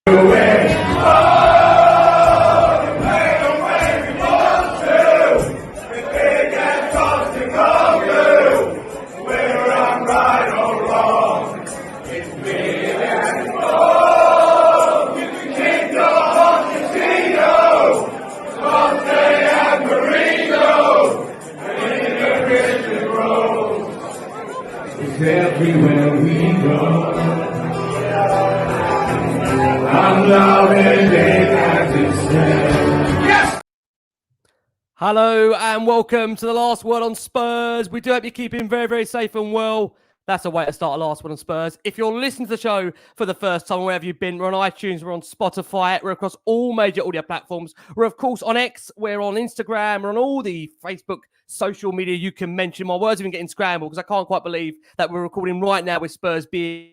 Everywhere we go, I'm loving it as it stands. Yes! Hello and welcome to the Last Word on Spurs. We do hope you're keeping very, very safe and well. That's a way to start a Last Word on Spurs. If you're listening to the show for the first time, wherever you've been, we're on iTunes, we're on Spotify, we're across all major audio platforms. We're, of course, on X, we're on Instagram, we're on all the Facebook social media you can mention. My words have been getting scrambled because I can't quite believe that we're recording right now with Spurs being,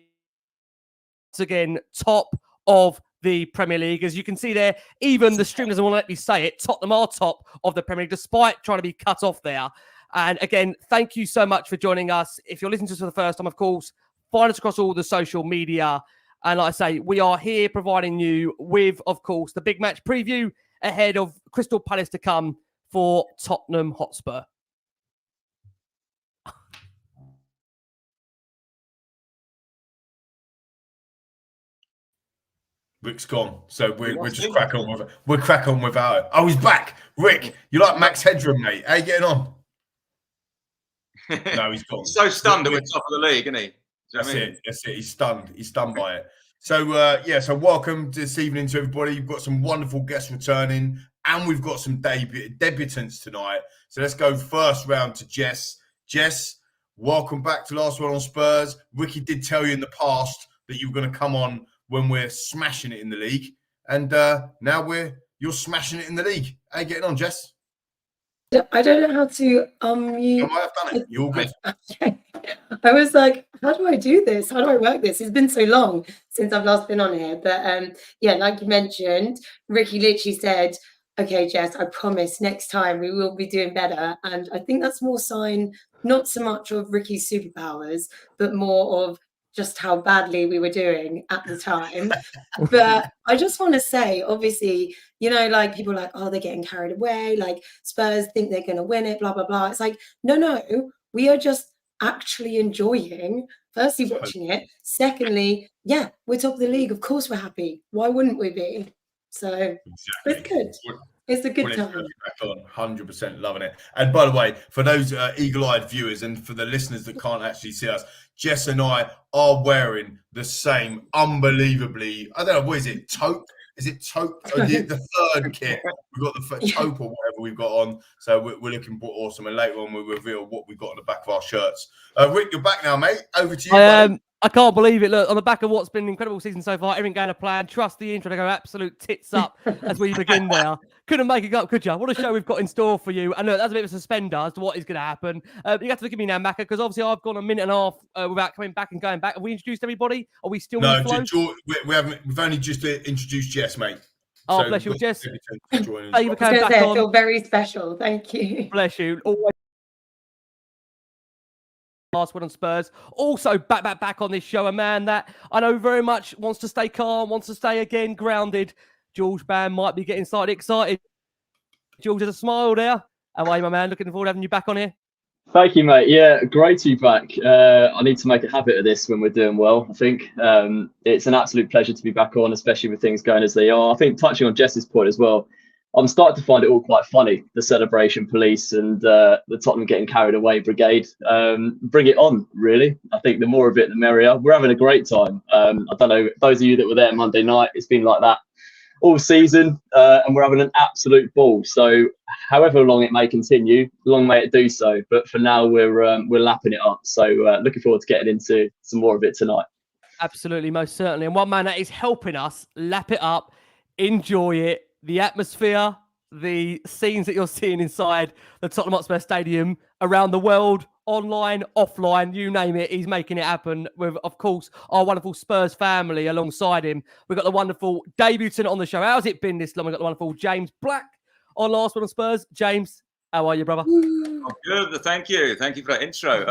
once again, top of the Premier League. As you can see there, even the stream doesn't want to let me say it. Tottenham are top of the Premier League, despite trying to be cut off there. And again, thank you so much for joining us. If you're listening to us for the first time, of course, find us across all the social media. And like I say, we are here providing you with, of course, the big match preview ahead of Crystal Palace to come for Tottenham Hotspur. Rick's gone, so we're just crack on without it. Oh, he's back. Rick, you like Max Headroom, mate? How you getting on? No, he's gone. He's so stunned that we're top of the league, isn't he? That's it. He's stunned. He's stunned by it. So so welcome this evening to everybody. You've got some wonderful guests returning, and we've got some debutants tonight. So let's go first round to Jess. Jess, welcome back to Last Word on Spurs. Ricky did tell you in the past that you were going to come on when we're smashing it in the league, and now you're smashing it in the league. How you getting on, Jess? I don't know how to unmute. You might have done it. You're all good. Okay. I was like, how do I do this? How do I work this? It's been so long since I've last been on here. But yeah, like you mentioned, Ricky literally said, okay, Jess, I promise next time we will be doing better. And I think that's more sign, not so much of Ricky's superpowers, but more of just how badly we were doing at the time. But I just want to say, obviously, you know, like people are like, oh, they're getting carried away. Like Spurs think they're going to win it, blah, blah, blah. It's like, no, we are just actually enjoying, firstly, watching it. Secondly, yeah, we're top of the league. Of course we're happy. Why wouldn't we be? So It's good. It's a good time. 100% loving it. And by the way, for those eagle-eyed viewers and for the listeners that can't actually see us, Jess and I are wearing the same unbelievably, I don't know, what is it, taupe? Is it taupe? The third kit. We've got the taupe or whatever we've got on. So we're looking awesome. And later on, we'll reveal what we've got on the back of our shirts. Rick, you're back now, mate. Over to you. I can't believe it. Look, on the back of what's been an incredible season so far, everything going to plan. Trust the intro to go absolute tits up as we begin there. Couldn't make it up, could you? What a show we've got in store for you. And look, that's a bit of a suspender as to what is going to happen. You have to look at me now, Macca, because obviously I've gone a minute and a half without coming back and going back. Have we introduced everybody? Are we still No, we haven't. We've only just introduced Jess, mate. Oh, so bless you, Jess. I feel very special. Thank you. Bless you. Always. Last Word on Spurs. Also back on this show, a man that I know very much wants to stay calm, wants to stay again grounded. George Bann might be getting slightly excited. George has a smile there. How are you, my man? Looking forward to having you back on here. Thank you, mate. Yeah, great to be back. I need to make a habit of this when we're doing well, I think. It's an absolute pleasure to be back on, especially with things going as they are. I think touching on Jess's point as well, I'm starting to find it all quite funny, the celebration police and the Tottenham getting carried away brigade. Bring it on, really. I think the more of it, the merrier. We're having a great time. I don't know, those of you that were there Monday night, it's been like that all season, and we're having an absolute ball. So however long it may continue, long may it do so. But for now, we're lapping it up. So looking forward to getting into some more of it tonight. Absolutely, most certainly. And one man that is helping us lap it up, enjoy it, the atmosphere, the scenes that you're seeing inside the Tottenham Hotspur Stadium around the world, online, offline, you name it, he's making it happen with, of course, our wonderful Spurs family alongside him. We've got the wonderful debutant on the show. How's it been this long? We've got the wonderful James Black on Last Word on Spurs. James, how are you, brother? I'm good. Thank you. Thank you for that intro.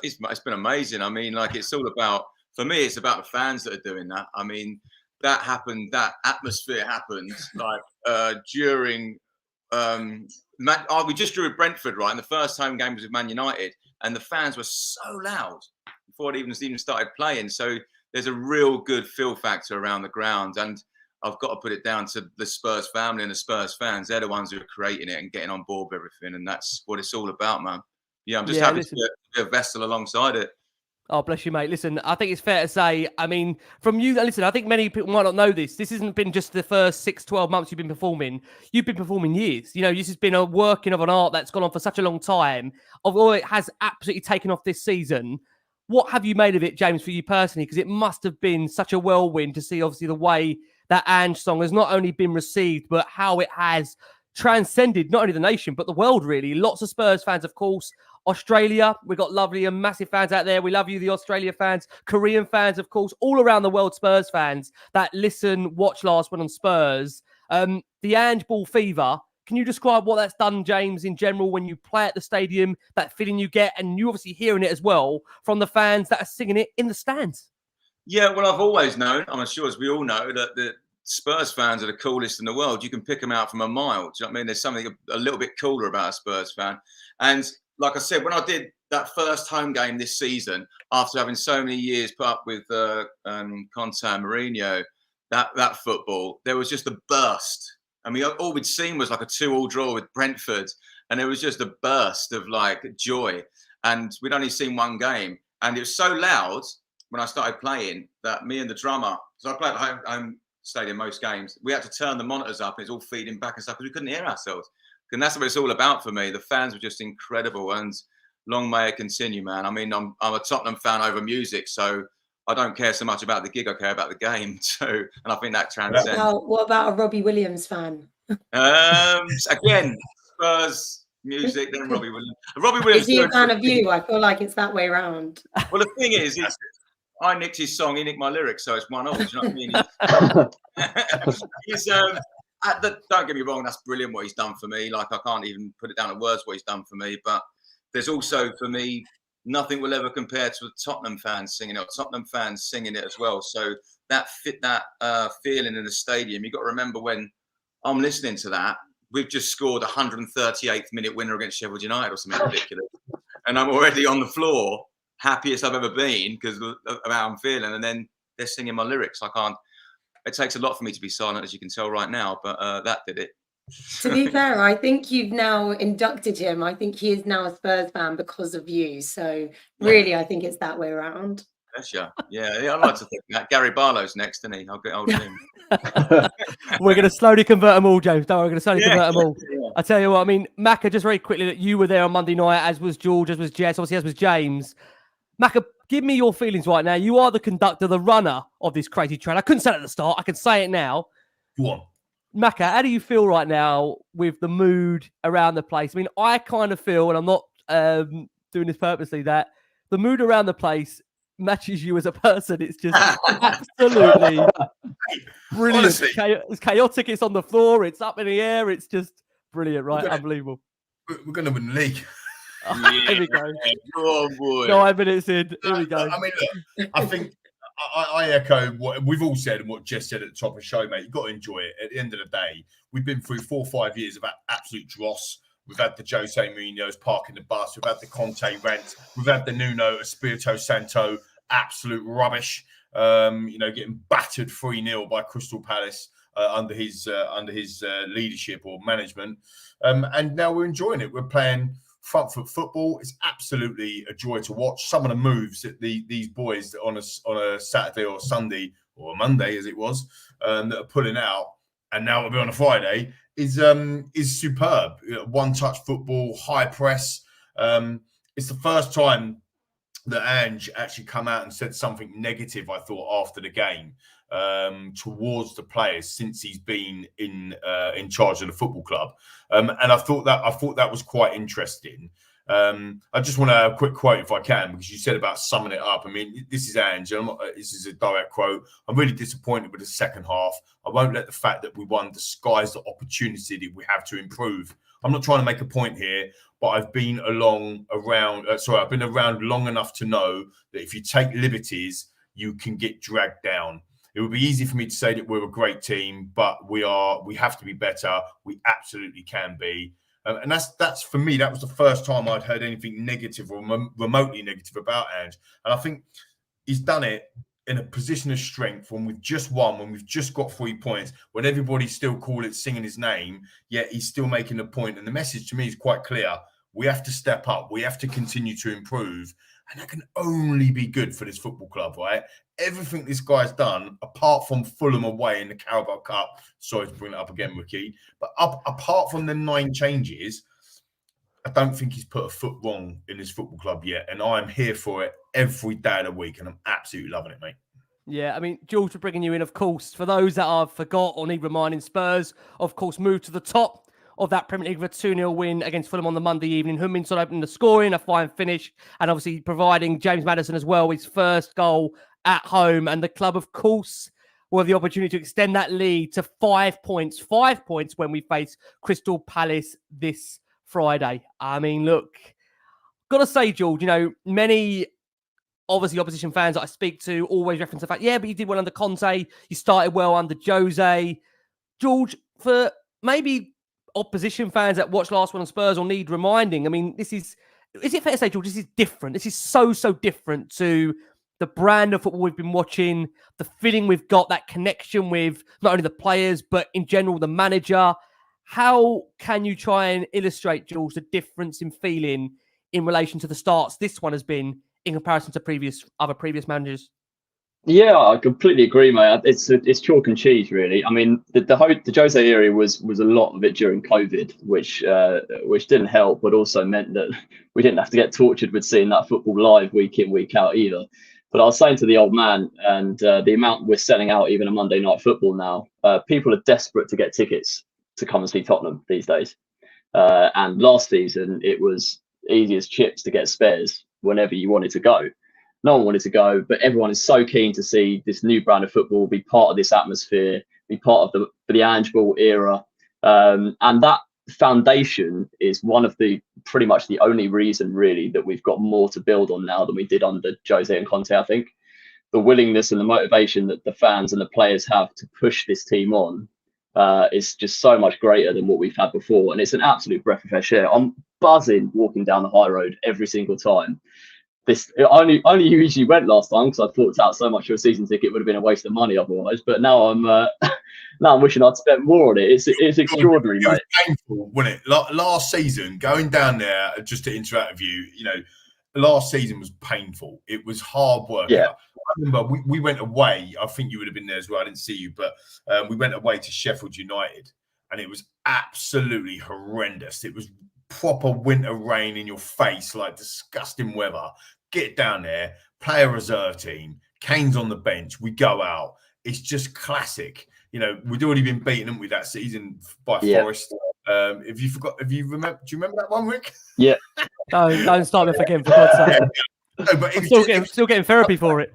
It's been amazing. I mean, like, it's all about, for me, it's about the fans that are doing that. I mean, that happened, that atmosphere happened like during we just drew with Brentford, right? And the first home game was with Man United, and the fans were so loud before it even started playing. So there's a real good feel factor around the ground, and I've got to put it down to the Spurs family and the Spurs fans. They're the ones who are creating it and getting on board with everything, and that's what it's all about, man. Yeah, I'm just happy to be a vessel alongside it. Oh, bless you, mate. Listen, I think it's fair to say, I mean, from you, listen, I think many people might not know this. This hasn't been just the first 6, 12 months you've been performing. You've been performing years. You know, this has been a working of an art that's gone on for such a long time. Although it has absolutely taken off this season. What have you made of it, James, for you personally? Because it must have been such a whirlwind to see, obviously, the way that Ange song has not only been received, but how it has transcended not only the nation, but the world, really. Lots of Spurs fans, of course. Australia, we've got lovely and massive fans out there. We love you, the Australia fans. Korean fans, of course. All around the world, Spurs fans that listen, watch Last Word on Spurs. The Ange Ball fever. Can you describe what that's done, James, in general, when you play at the stadium, that feeling you get, and you obviously hearing it as well from the fans that are singing it in the stands? Yeah, well, I've always known, I'm sure as we all know, that the Spurs fans are the coolest in the world. You can pick them out from a mile. Do you know what I mean? There's something a little bit cooler about a Spurs fan. And like I said, when I did that first home game this season, after having so many years put up with Conte and Mourinho, that football, there was just a burst. I mean, all we'd seen was like a 2-2 draw with Brentford, and it was just a burst of like joy. And we'd only seen one game, and it was so loud when I started playing that me and the drummer, so I play at home stadium most games, we had to turn the monitors up, and it's all feeding back and stuff because we couldn't hear ourselves. And that's what it's all about for me. The fans were just incredible, and long may it continue, man. I mean, I'm a Tottenham fan over music, so I don't care so much about the gig, I care about the game. So, and I think that transcends. What about a Robbie Williams fan? Again, Spurs music, then Robbie Williams. Robbie Williams. Is he a fan of you? I feel like it's that way around. Well, the thing is, I nicked his song, he nicked my lyrics, so it's 1-1. Do you know what I mean? He's don't get me wrong, that's brilliant what he's done for me. Like, I can't even put it down in words what he's done for me. But there's also, for me, nothing will ever compare to the Tottenham fans singing it, or Tottenham fans singing it as well. So that feeling in the stadium, you've got to remember when I'm listening to that, we've just scored 138th minute winner against Sheffield United or something ridiculous. And I'm already on the floor, happiest I've ever been because of how I'm feeling. And then they're singing my lyrics. It takes a lot for me to be silent, as you can tell right now, but that did it. To be fair, I think you've now inducted him. I think he is now a Spurs fan because of you. So really, I think it's that way around. Yes, yeah. I'd like to think that. Gary Barlow's next, isn't he? I'll get hold of him. We're going to slowly convert them all, James. Don't worry, we're going to slowly convert them all. Yeah. I tell you what, I mean, Macca, just very quickly, that you were there on Monday night, as was George, as was Jess, obviously as was James. Macca, give me your feelings right now. You are the conductor, the runner of this crazy train. I couldn't say it at the start. I can say it now. Go on. Macca, how do you feel right now with the mood around the place? I mean, I kind of feel, and I'm not doing this purposely, that the mood around the place matches you as a person. It's just absolutely brilliant. Honestly, it's chaotic. It's on the floor. It's up in the air. It's just brilliant, right? Unbelievable. We're going to win the league. Here we go. Oh, boy. 9 minutes in. Here we go. I mean, look, I think I echo what we've all said and what Jess said at the top of the show, mate. You've got to enjoy it. At the end of the day, we've been through 4 or 5 years of absolute dross. We've had the Jose Mourinho's parking the bus. We've had the Conte rant. We've had the Nuno Espirito Santo absolute rubbish. Getting battered 3-0 by Crystal Palace under his leadership or management. And now we're enjoying it. We're playing front foot football. It's absolutely a joy to watch. Some of the moves that these boys on a Saturday or Sunday or a Monday, as it was, that are pulling out, and now it'll be on a Friday, is superb. One-touch football, high press. It's the first time that Ange actually come out and said something negative, I thought, after the game towards the players since he's been in charge of the football club. And I thought that was quite interesting. I just want to have a quick quote, if I can, because you said about summing it up. I mean, this is Ange. This is a direct quote. I'm really disappointed with the second half. I won't let the fact that we won disguise the opportunity that we have to improve. I'm not trying to make a point here, but I've been around long enough to know that if you take liberties, you can get dragged down. It would be easy for me to say that we're a great team, but we have to be better. We absolutely can be. And that's for me, that was the first time I'd heard anything negative or remotely negative about Ange. And I think he's done it in a position of strength when we've just won, when we've just got 3 points, when everybody's still singing his name, yet he's still making the point. And the message to me is quite clear. We have to step up. We have to continue to improve. And that can only be good for this football club, right? Everything this guy's done, apart from Fulham away in the Carabao Cup, sorry to bring it up again, Ricky, but apart from the 9 changes, I don't think he's put a foot wrong in this football club yet. And I'm here for it every day of the week. And I'm absolutely loving it, mate. Yeah, I mean, George, we're bringing you in, of course. For those that have forgot or need reminding, Spurs, of course, moved to the top of that Premier League with a 2-0 win against Fulham on the Monday evening. Heung-min opening the scoring, a fine finish, and obviously providing James Maddison as well his first goal at home. And the club, of course, will have the opportunity to extend that lead to 5 points. 5 points when we face Crystal Palace this Friday. I mean, look, got to say, George, many obviously opposition fans that I speak to always reference the fact, yeah, but you did well under Conte. You started well under Jose. George, for maybe opposition fans that watch Last Word on Spurs or need reminding, I mean, is it fair to say, George, this is different? This is so different to the brand of football we've been watching, the feeling we've got, that connection with not only the players, but in general, the manager. How can you try and illustrate, George, the difference in feeling in relation to the starts this one has been in comparison to other previous managers? Yeah, I completely agree, mate. It's chalk and cheese, really. I mean, the Jose era was a lot of it during COVID, which didn't help, but also meant that we didn't have to get tortured with seeing that football live week in, week out either. But I was saying to the old man, and the amount we're selling out even a Monday night football now, people are desperate to get tickets to come and see Tottenham these days. And last season, it was easy as chips to get spares whenever you wanted to go. No one wanted to go, but everyone is so keen to see this new brand of football, be part of this atmosphere, be part of the Ange Ball era. And that foundation is one of pretty much the only reason really that we've got more to build on now than we did under Jose and Conte. I think the willingness and the motivation that the fans and the players have to push this team on is just so much greater than what we've had before. And it's an absolute breath of fresh air. I'm buzzing walking down the high road every single time. I only usually went last time because I thought out so much of a season ticket would have been a waste of money otherwise. But now I'm wishing I'd spent more on it. It's extraordinary, mate. It was painful, wasn't it? Last season, going down there just to interact with you, last season was painful. It was hard work. Yeah. I remember we went away. I think you would have been there as well. I didn't see you, but we went away to Sheffield United, and it was absolutely horrendous. It was proper winter rain in your face, like disgusting weather. Get down there, play a reserve team. Kane's on the bench. We go out. It's just classic. We'd already been beaten, haven't we, that season by Forest. If you forgot, do you remember that one, Rick? Yeah. Don't start me again, for God's sake. No, but I'm still getting therapy for it.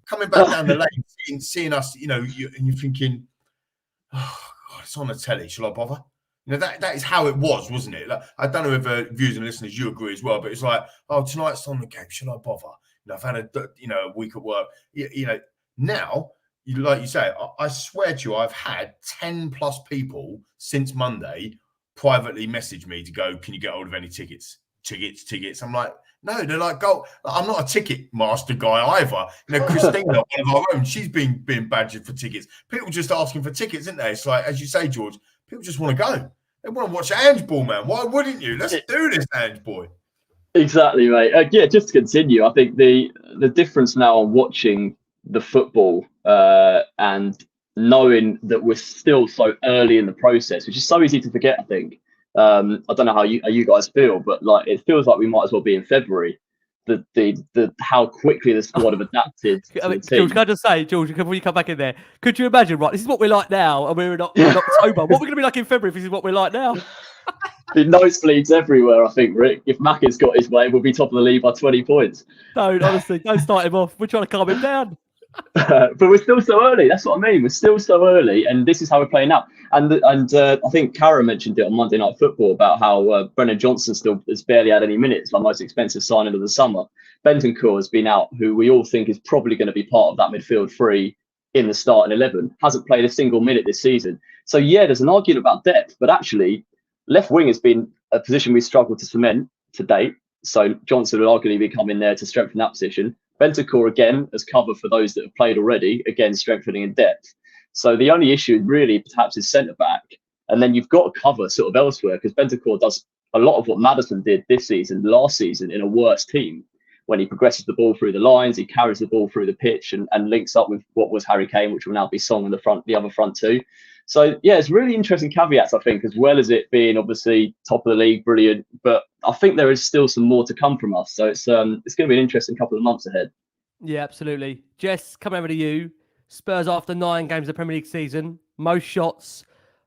Coming back down the lane, seeing us, and you're thinking, oh God, it's on the telly. Shall I bother? That is how it was, wasn't it? Like, I don't know if viewers and listeners you agree as well, but it's like, oh, tonight's on the game. Shall I bother? I've had a week at work. Now, like you say, I swear to you, I've had 10 plus people since Monday privately message me to go, can you get hold of any tickets? I'm like, no, they're like, go. I'm not a ticket master guy either. Christina, one of our own, she's being badgered for tickets. People just asking for tickets, isn't they? It's like, as you say, George, people just want to go. They want to watch Ange Ball, man. Why wouldn't you? Let's do this, Ange boy. Exactly, mate. Just to continue, I think the difference now on watching the football and knowing that we're still so early in the process, which is so easy to forget, I think. I don't know how you guys feel, but like it feels like we might as well be in February. The how quickly the squad have adapted to the team. George, can I just say, George, before you come back in there, could you imagine, right, this is what we're like now, and we're in October. What are we going to be like in February if this is what we're like now? The nosebleeds everywhere, I think, Rick. If Macca's got his way, we'll be top of the league by 20 points. Honestly, don't start him off. We're trying to calm him down. But we're still so early. That's what I mean. We're still so early, and this is how we're playing now. And I think Kara mentioned it on Monday Night Football about how Brennan Johnson still has barely had any minutes, our most expensive signing of the summer. Bentancur has been out, who we all think is probably going to be part of that midfield three in the starting 11, hasn't played a single minute this season. So yeah, there's an argument about depth, but actually left wing has been a position we've struggled to cement to date. So Johnson will arguably be coming there to strengthen that position. Bentancur again as cover for those that have played already, again strengthening in depth. So the only issue really perhaps is centre back, and then you've got to cover sort of elsewhere, because Bentancur does a lot of what Maddison did this season, last season, in a worse team. When he progresses the ball through the lines, he carries the ball through the pitch and links up with what was Harry Kane, which will now be Song in the other front two. So yeah, it's really interesting caveats, I think, as well as it being obviously top of the league, brilliant. But I think there is still some more to come from us. So it's going to be an interesting couple of months ahead. Yeah, absolutely. Jess, coming over to you. Spurs after 9 games of the Premier League season, most shots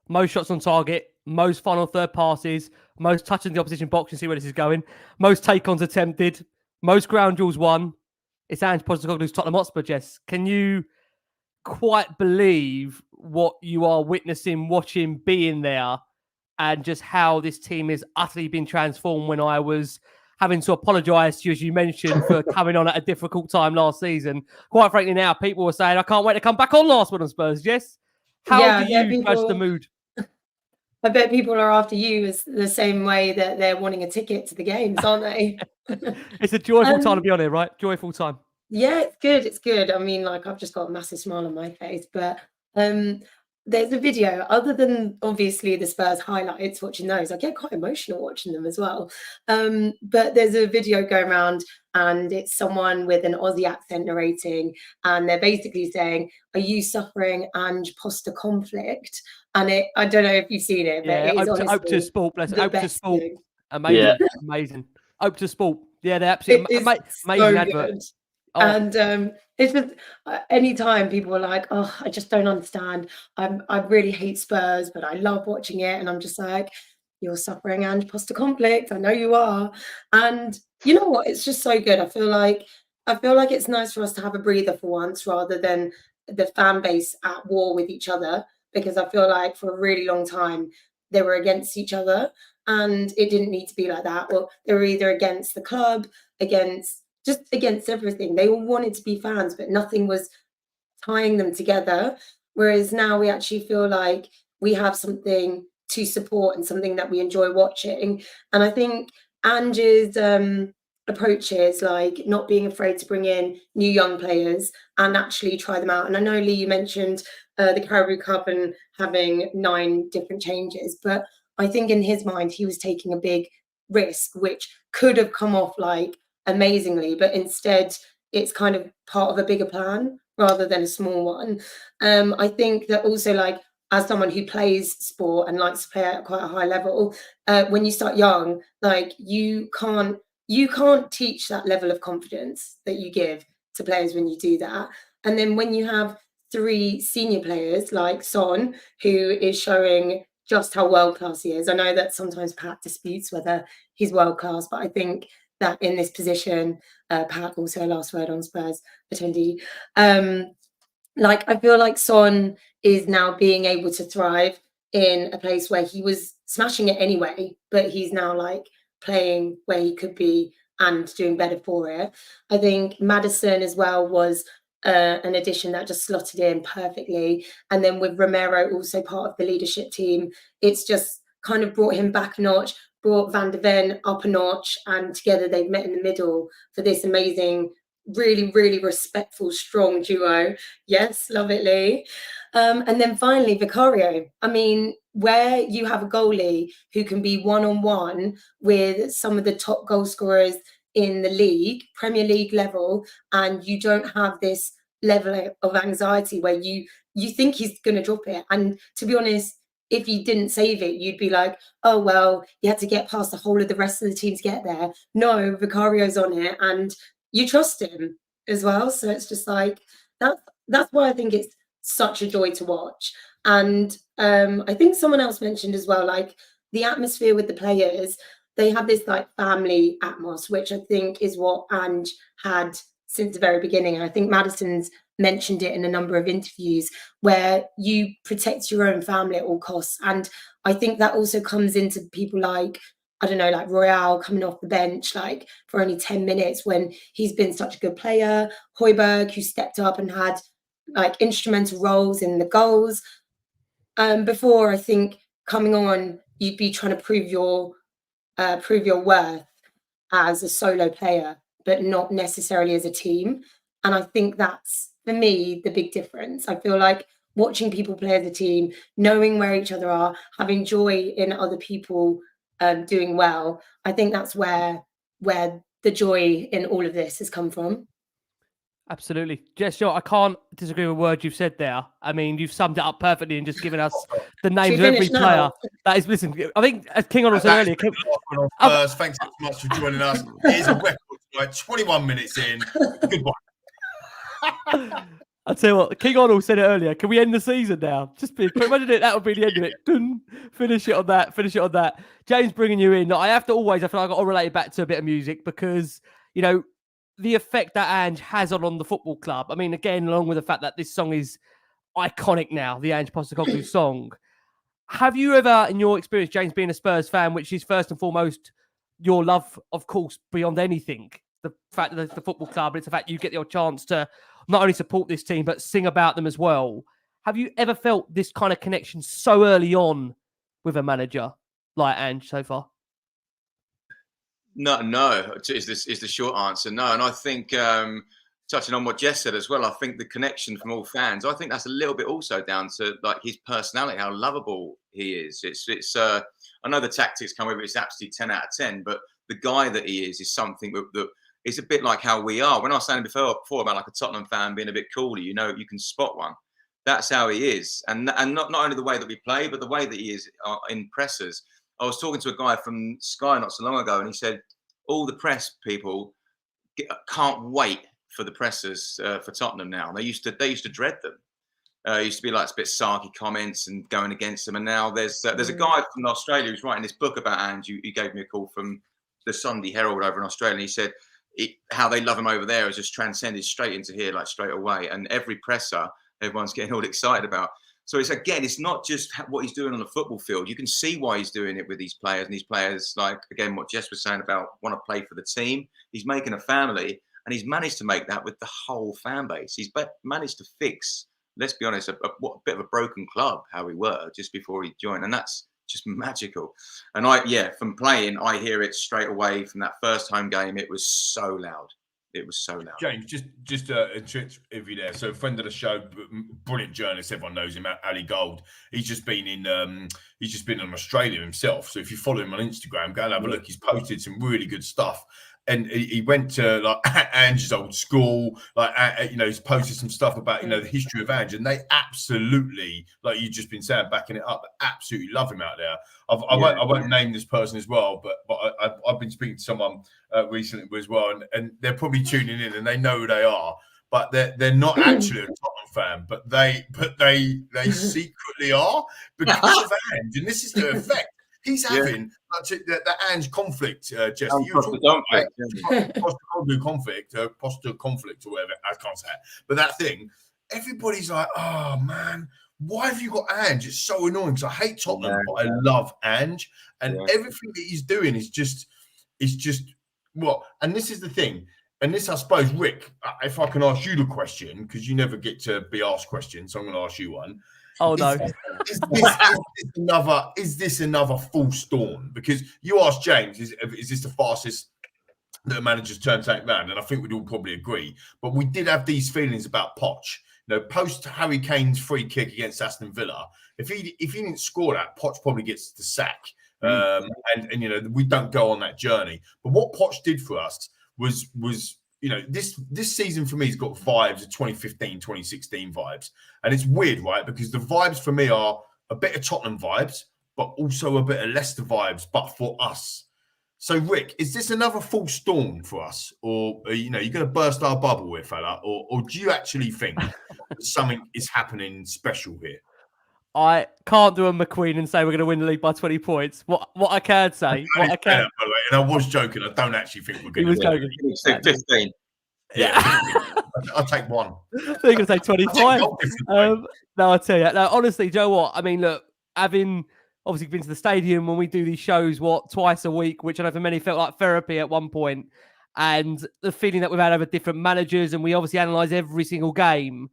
on target, most final third passes, most touches in the opposition box, and see where this is going, most take-ons attempted, most ground duels won. It's Ange Postecoglou's Tottenham Hotspur, Jess. Can you quite believe what you are witnessing, watching, being there, and just how this team has utterly been transformed? When I was having to apologise to you, as you mentioned, for coming on at a difficult time last season. Quite frankly, now people were saying, I can't wait to come back on Last Word on Spurs. Jess, how do you judge the mood? I bet people are after you as the same way that they're wanting a ticket to the games, aren't they? It's a joyful time to be on here, right? Joyful time. Yeah, it's good. It's good. I mean, like, I've just got a massive smile on my face, but there's a video, other than obviously the Spurs highlights, watching those, I get quite emotional watching them as well. But there's a video going around, and it's someone with an Aussie accent narrating, and they're basically saying, are you suffering Ange Poster conflict? And I don't know if you've seen it, but it is honestly Hope to Sport, bless it. Hope to Sport. thing. Amazing, Yeah. amazing. Hope to Sport. Yeah, they're absolutely amazing so advert. good. Oh. And it's just anytime people are like, oh, I just don't understand. I really hate Spurs, but I love watching it. And I'm just like, you're suffering Ange Poster conflict. I know you are. And you know what? It's just so good. I feel like it's nice for us to have a breather for once, rather than the fan base at war with each other, because I feel like for a really long time they were against each other, and it didn't need to be like that. Or they were either against the club, against everything. They all wanted to be fans, but nothing was tying them together. Whereas now we actually feel like we have something to support and something that we enjoy watching. And I think Ange's approaches, like not being afraid to bring in new young players and actually try them out. And I know, Lee, you mentioned the Carabao Cup and having 9 different changes, but I think in his mind he was taking a big risk, which could have come off like amazingly, but instead it's kind of part of a bigger plan rather than a small one. I think that also, like, as someone who plays sport and likes to play at quite a high level, when you start young, like you can't teach that level of confidence that you give to players when you do that. And then when you have 3 senior players like Son, who is showing just how world class he is. I know that sometimes Pat disputes whether he's world class, but I think that in this position, Pat, also a Last Word on Spurs attendee, like I feel like Son is now being able to thrive in a place where he was smashing it anyway, but he's now like playing where he could be and doing better for it. I think Maddison as well was an addition that just slotted in perfectly. And then with Romero also part of the leadership team, it's just kind of brought him back a notch, brought Van de Ven up a notch, and together they've met in the middle for this amazing, really, really respectful, strong duo. Yes, love it, Lee. And then finally, Vicario. I mean, where you have a goalie who can be one-on-one with some of the top goal scorers in the league, Premier League level, and you don't have this level of anxiety where you think he's going to drop it. And to be honest, if you didn't save it, you'd be like, oh, well, you had to get past the whole of the rest of the team to get there. No, Vicario's on it, and you trust him as well. So it's just like, that's why I think it's such a joy to watch. And I think someone else mentioned as well, like the atmosphere with the players, they have this like family atmosphere, which I think is what Ange had since the very beginning. And I think Maddison's mentioned it in a number of interviews, where you protect your own family at all costs. And I think that also comes into people like, I don't know, like Royale coming off the bench, like for only 10 minutes when he's been such a good player, Højbjerg, who stepped up and had like instrumental roles in the goals. Before, I think coming on, you'd be trying to prove your worth as a solo player, but not necessarily as a team. And I think that's, for me, the big difference. I feel like watching people play as a team, knowing where each other are, having joy in other people doing well, I think that's where the joy in all of this has come from. Absolutely. Jess, I can't disagree with a word you've said there. I mean, you've summed it up perfectly and just given us the names of every player. That is, listen, I think, as King Honor said earlier... First, thanks so much for joining us. It is a record tonight, 21 minutes in. Goodbye. I'll tell you what, King Honor said it earlier. Can we end the season now? Just imagine it. That would be the end of it. Dun, finish it on that. James, bringing you in. I feel like I've got to relate it back to a bit of music because, the effect that Ange has on the football club. I mean, again, along with the fact that this song is iconic now, the Ange Postecoglou song. Have you ever, in your experience, James, being a Spurs fan, which is first and foremost your love, of course, beyond anything, the fact that it's the football club, it's the fact you get your chance to not only support this team, but sing about them as well. Have you ever felt this kind of connection so early on with a manager like Ange so far? No, is the short answer. No, and I think touching on what Jess said as well, I think the connection from all fans, I think that's a little bit also down to like his personality, how lovable he is. It's I know the tactics come with it, it's absolutely 10 out of 10, but the guy that he is something that is a bit like how we are. When I was saying before about like a Tottenham fan being a bit cooler, you can spot one. That's how he is, and not only the way that we play, but the way that he is in pressers. I was talking to a guy from Sky not so long ago, and he said all the press people can't wait for the pressers for Tottenham now. They used to dread them. It used to be like a bit sarky comments and going against them, and now there's a guy from Australia who's writing this book about Ange. He gave me a call from the Sunday Herald over in Australia, and he said how they love him over there is just transcended straight into here, like straight away. And every presser, everyone's getting all excited about. So it's not just what he's doing on the football field. You can see why he's doing it with these players. And these players, like, again, what Jess was saying about want to play for the team. He's making a family, and he's managed to make that with the whole fan base. He's managed to fix, let's be honest, a bit of a broken club, how we were just before he joined. And that's just magical. And from playing, I hear it straight away from that first home game. It was so loud. It was so loud. James, just a trick if you're there. So, a friend of the show, brilliant journalist, everyone knows him, Ali Gold. He's just been in Australia himself. So, if you follow him on Instagram, go and have a look. He's posted some really good stuff. And he went to like Ange's old school, he's posted some stuff about the history of Ange, and they absolutely, like you've just been saying, backing it up, absolutely love him out there. I won't name this person as well, but I've been speaking to someone recently as well, and they're probably tuning in and they know who they are, but they're not actually a Tottenham fan, but they secretly are because of Ange, and this is the effect. He's having the Ange conflict, Jess. Postecoglou conflict, or whatever. I can't say it. But that thing, everybody's like, oh, man, why have you got Ange? It's so annoying because I hate Tottenham, but I love Ange. And everything that he's doing is just what? And this is the thing. And this, I suppose, Rick, if I can ask you the question, because you never get to be asked questions, so I'm going to ask you one. Oh, no. Is this another false dawn? Because you asked James, is this the fastest that a manager's turned tank round? And I think we'd all probably agree. But we did have these feelings about Poch. Post Harry Kane's free kick against Aston Villa, if he didn't score that, Poch probably gets the sack. And we don't go on that journey. But what Poch did for us was this season for me has got vibes of 2015, 2016 vibes. And it's weird, right? Because the vibes for me are a bit of Tottenham vibes, but also a bit of Leicester vibes, but for us. So, Rick, is this another false dawn for us? Or, you're going to burst our bubble here, fella? Or do you actually think something is happening special here? I can't do a McQueen and say we're going to win the league by 20 points. What I can say, by the way, and I was joking. I don't actually think we're going to win. He was joking. 15. Yeah, I'll take one. They're going to say 25. No, I'll tell you. No, honestly, Joe, what? I mean, look, having obviously been to the stadium when we do these shows, twice a week, which I know for many felt like therapy at one point, and the feeling that we've had over different managers, and we obviously analyse every single game.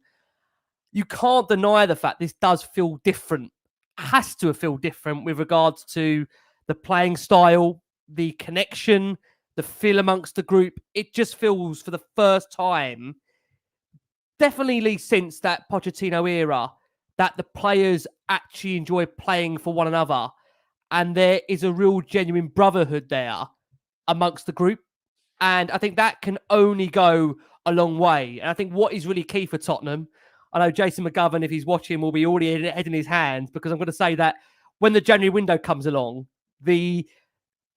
you can't deny the fact this does feel different. Has to feel different with regards to the playing style, the connection, the feel amongst the group. It just feels for the first time, definitely since that Pochettino era, that the players actually enjoy playing for one another. And there is a real genuine brotherhood there amongst the group. And I think that can only go a long way. And I think what is really key for Tottenham, I know Jason McGovern, if he's watching, will be already head in his hands, because I'm going to say that when the January window comes along, the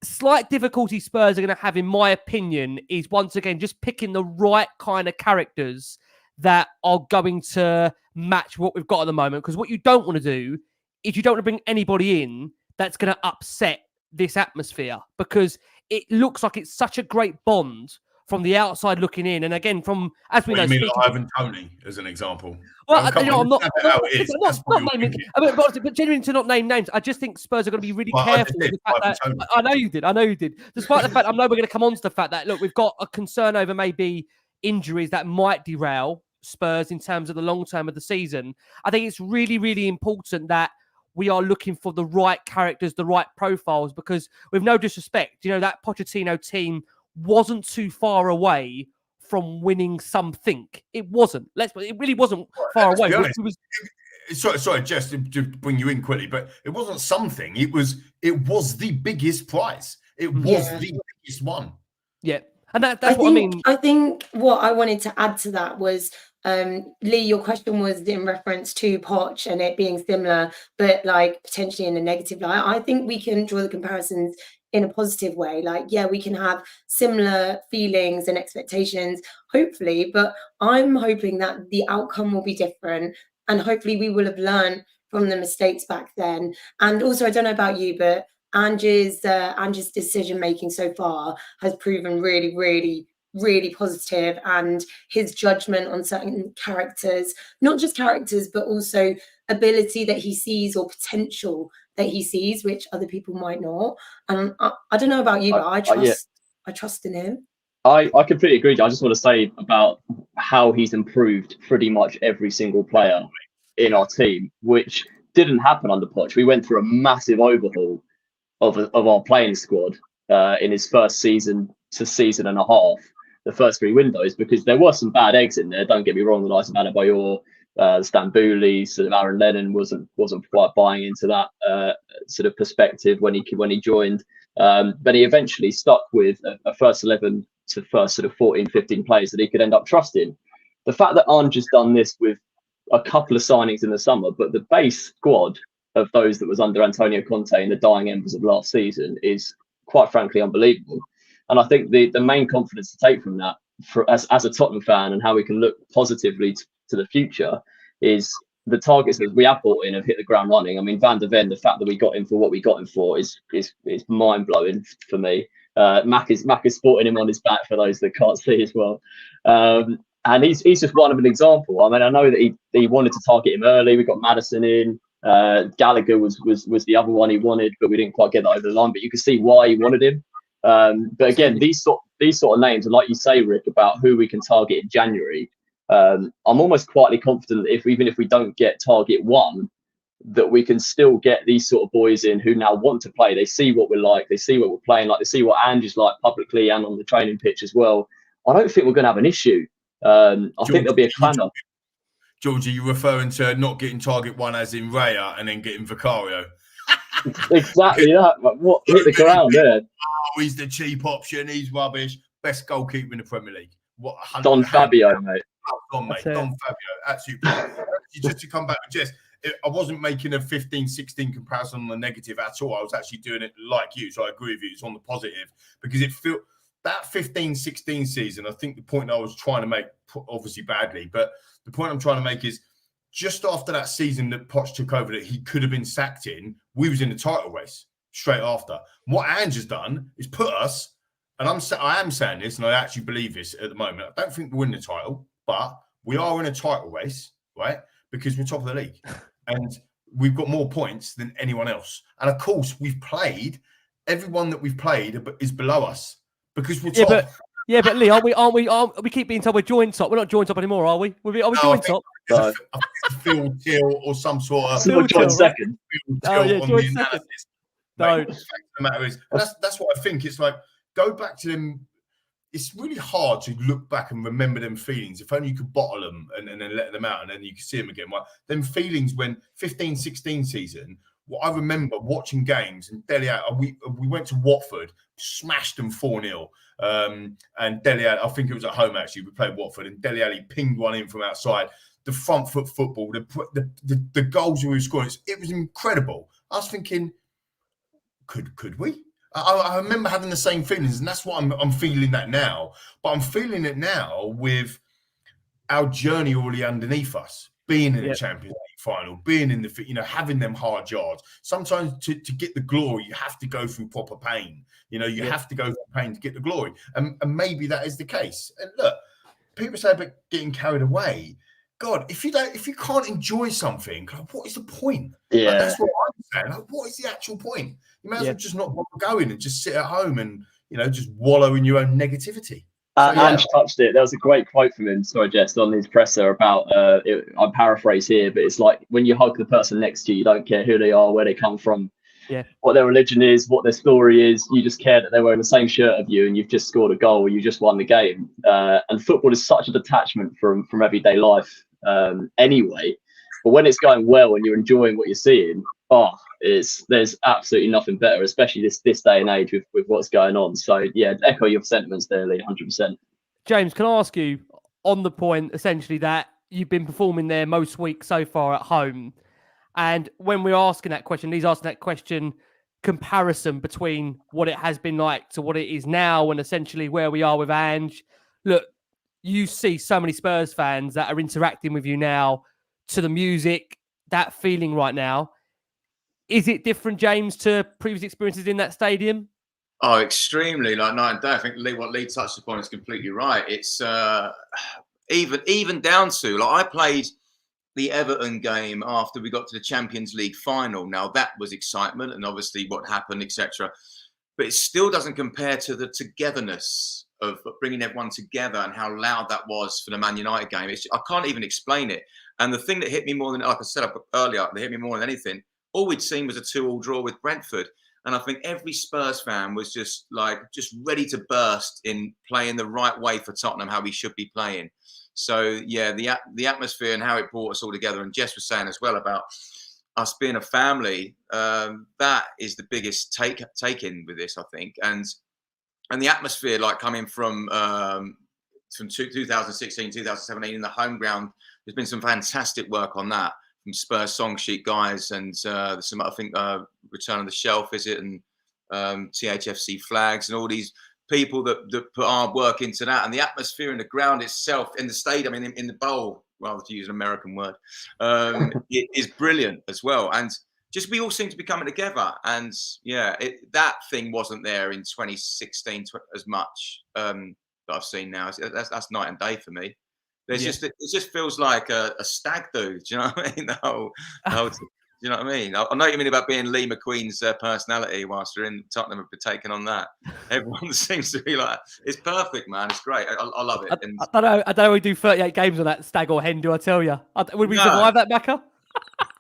slight difficulty Spurs are going to have, in my opinion, is once again just picking the right kind of characters that are going to match what we've got at the moment. Because what you don't want to do is you don't want to bring anybody in that's going to upset this atmosphere, because it looks like it's such a great bond from the outside looking in. And again, from, as we know, You mean speaking like Ivan Toney as an example? well, Come on, I'm not naming. naming, but genuinely to not name names. I just think Spurs are going to be really careful with the fact that I know you did. Despite the fact, I know we're going to come on to the fact that, look, we've got a concern over maybe injuries that might derail Spurs in terms of the long term of the season. I think it's really, really important that we are looking for the right characters, the right profiles, because with no disrespect, that Pochettino team wasn't too far away from winning something. It wasn't. It really wasn't far away. Sorry, Jess, to bring you in quickly, but it wasn't something. It was the biggest prize. It was the biggest one. Yeah. And that's what I mean. I think what I wanted to add to that was, Lee, your question was in reference to Poch and it being similar, but like potentially in a negative light. I think we can draw the comparisons in a positive way. Like, yeah, we can have similar feelings and expectations, hopefully, but I'm hoping that the outcome will be different, and hopefully we will have learned from the mistakes back then. And also, I don't know about you, but Ange's decision making so far has proven really, really, really positive, and his judgment on certain characters, not just characters, but also ability that he sees or potential that he sees, which other people might not. And I don't know about you, but I trust in him. I completely agree. I just want to say about how he's improved pretty much every single player in our team, which didn't happen under Poch. We went through a massive overhaul of our playing squad in his first season to season and a half, the first 3 windows, because there were some bad eggs in there. Don't get me wrong, the likes of Adebayor, Stambouli, sort of Aaron Lennon wasn't quite buying into that sort of perspective when he joined, but he eventually stuck with a first 11 to first sort of 14, 15 players that he could end up trusting. The fact that Ange has done this with a couple of signings in the summer, but the base squad of those that was under Antonio Conte in the dying embers of last season is quite frankly unbelievable. And I think the main confidence to take from that, as a Tottenham fan, and how we can look positively to the future, is the targets that we have brought in have hit the ground running. I mean, Van der Ven, the fact that we got him for what we got him for is mind blowing for me. Mac is sporting him on his back for those that can't see as well. And he's just one of an example. I mean, I know that he wanted to target him early. We got Maddison in. Gallagher was the other one he wanted, but we didn't quite get that over the line. But you can see why he wanted him. But again, these sort of names, and like you say, Rick, about who we can target in January, I'm almost quietly confident that even if we don't get target 1, that we can still get these sort of boys in who now want to play. They see what we're like, they see what we're playing like, they see what Ange is like publicly and on the training pitch as well. I don't think we're going to have an issue. I think there'll be a clamour. Georgie, you're referring to not getting target 1 as in Raya and then getting Vicario. Exactly that. What hit the ground there? Oh, he's the cheap option. He's rubbish. Best goalkeeper in the Premier League. What? Don Fabio, mate. Don Fabio. Absolutely. Just to come back with Jess, I wasn't making a 15-16 comparison on the negative at all. I was actually doing it like you. So I agree with you. It's on the positive, because it felt that 15-16 season. I think the point I was trying to make, obviously badly, but the point I'm trying to make is, just after that season that Poch took over, that he could have been sacked in, we was in the title race straight after. What Ange has done is put us, and I am saying this, and I actually believe this at the moment. I don't think we'll win the title, but we are in a title race, right? Because we're top of the league, and we've got more points than anyone else. And of course, everyone that we've played is below us because we're top. Yeah, but Lee, aren't we keep being told we're joint top? We're not joint top anymore, are we? Are we No, joint top? I think it's a field till or some sort of Field Joint till, right? second. field Oh, till yeah, on joint the second. analysis. No. Mate, the fact of the matter is, and that's what I think. It's like, go back to them. It's really hard to look back and remember them feelings. If only you could bottle them and then let them out and then you could see them again. Well, them feelings when 15-16 season, what I remember watching games and Dele Alli, we went to Watford, smashed them 4-0. And Dele Alli, I think it was at home actually, we played Watford and Dele Alli pinged one in from outside. The front foot football, the goals we were scoring, it was incredible. I was thinking, could we? I remember having the same feelings, and that's what I'm feeling that now. But I'm feeling it now with our journey already underneath us, being in a Champions League final, being in the, having them hard yards. Sometimes to get the glory, you have to go through proper pain. You have to go through pain to get the glory, and maybe that is the case. And look, people say about getting carried away. God, if you can't enjoy something, what is the point? Yeah, like, that's what I'm saying. Like, what is the actual point? You may as well just not bother going and just sit at home and just wallow in your own negativity. Ange touched it. There was a great quote from him. Sorry, Jess, on his presser about. I paraphrase here, but it's like when you hug the person next to you, you don't care who they are, where they come from, what their religion is, what their story is. You just care that they're wearing the same shirt of you, and you've just scored a goal, or you just won the game. And football is such a detachment from everyday life, anyway. But when it's going well and you're enjoying what you're seeing, there's absolutely nothing better, especially this day and age with what's going on. So yeah, echo your sentiments there, Lee, 100%. James, can I ask you on the point essentially that you've been performing there most weeks so far at home, and when we're asking that question, Lee's asking that question, comparison between what it has been like to what it is now, and essentially where we are with Ange. Look, you see so many Spurs fans that are interacting with you now to the music, that feeling right now. Is it different, James, to previous experiences in that stadium? Oh, extremely. Like night and day. I think what Lee touched upon is completely right. It's even down to, like, I played the Everton game after we got to the Champions League final. Now that was excitement and obviously what happened, etc. But it still doesn't compare to the togetherness of bringing everyone together and how loud that was for the Man United game. I can't even explain it. And the thing that hit me more than, like I said earlier, that hit me more than anything, all we'd seen was a 2-2 draw with Brentford. And I think every Spurs fan was just ready to burst in playing the right way for Tottenham, how we should be playing. So yeah, the atmosphere and how it brought us all together. And Jess was saying as well about us being a family. That is the biggest take in with this, I think. And the atmosphere, like coming from 2016, 2017 in the home ground, there's been some fantastic work on that from Spurs Song Sheet guys, and some, I think, Return on the Shelf, is it, and THFC Flags, and all these people that put hard work into that. And the atmosphere in the ground itself, in the stadium, in the bowl, rather to use an American word, it is brilliant as well. And just we all seem to be coming together. And yeah, that thing wasn't there in 2016 as much that I've seen now. That's night and day for me. It just feels like a stag do. Do you know what I mean? Do you know what I mean? I know what you mean about being Lee McQueen's personality whilst you're in Tottenham and taking on that. Everyone seems to be like, it's perfect, man. It's great. I love it. And I don't know. We do 38 games on that stag or hen. Do I tell you? Would we survive that, Becca?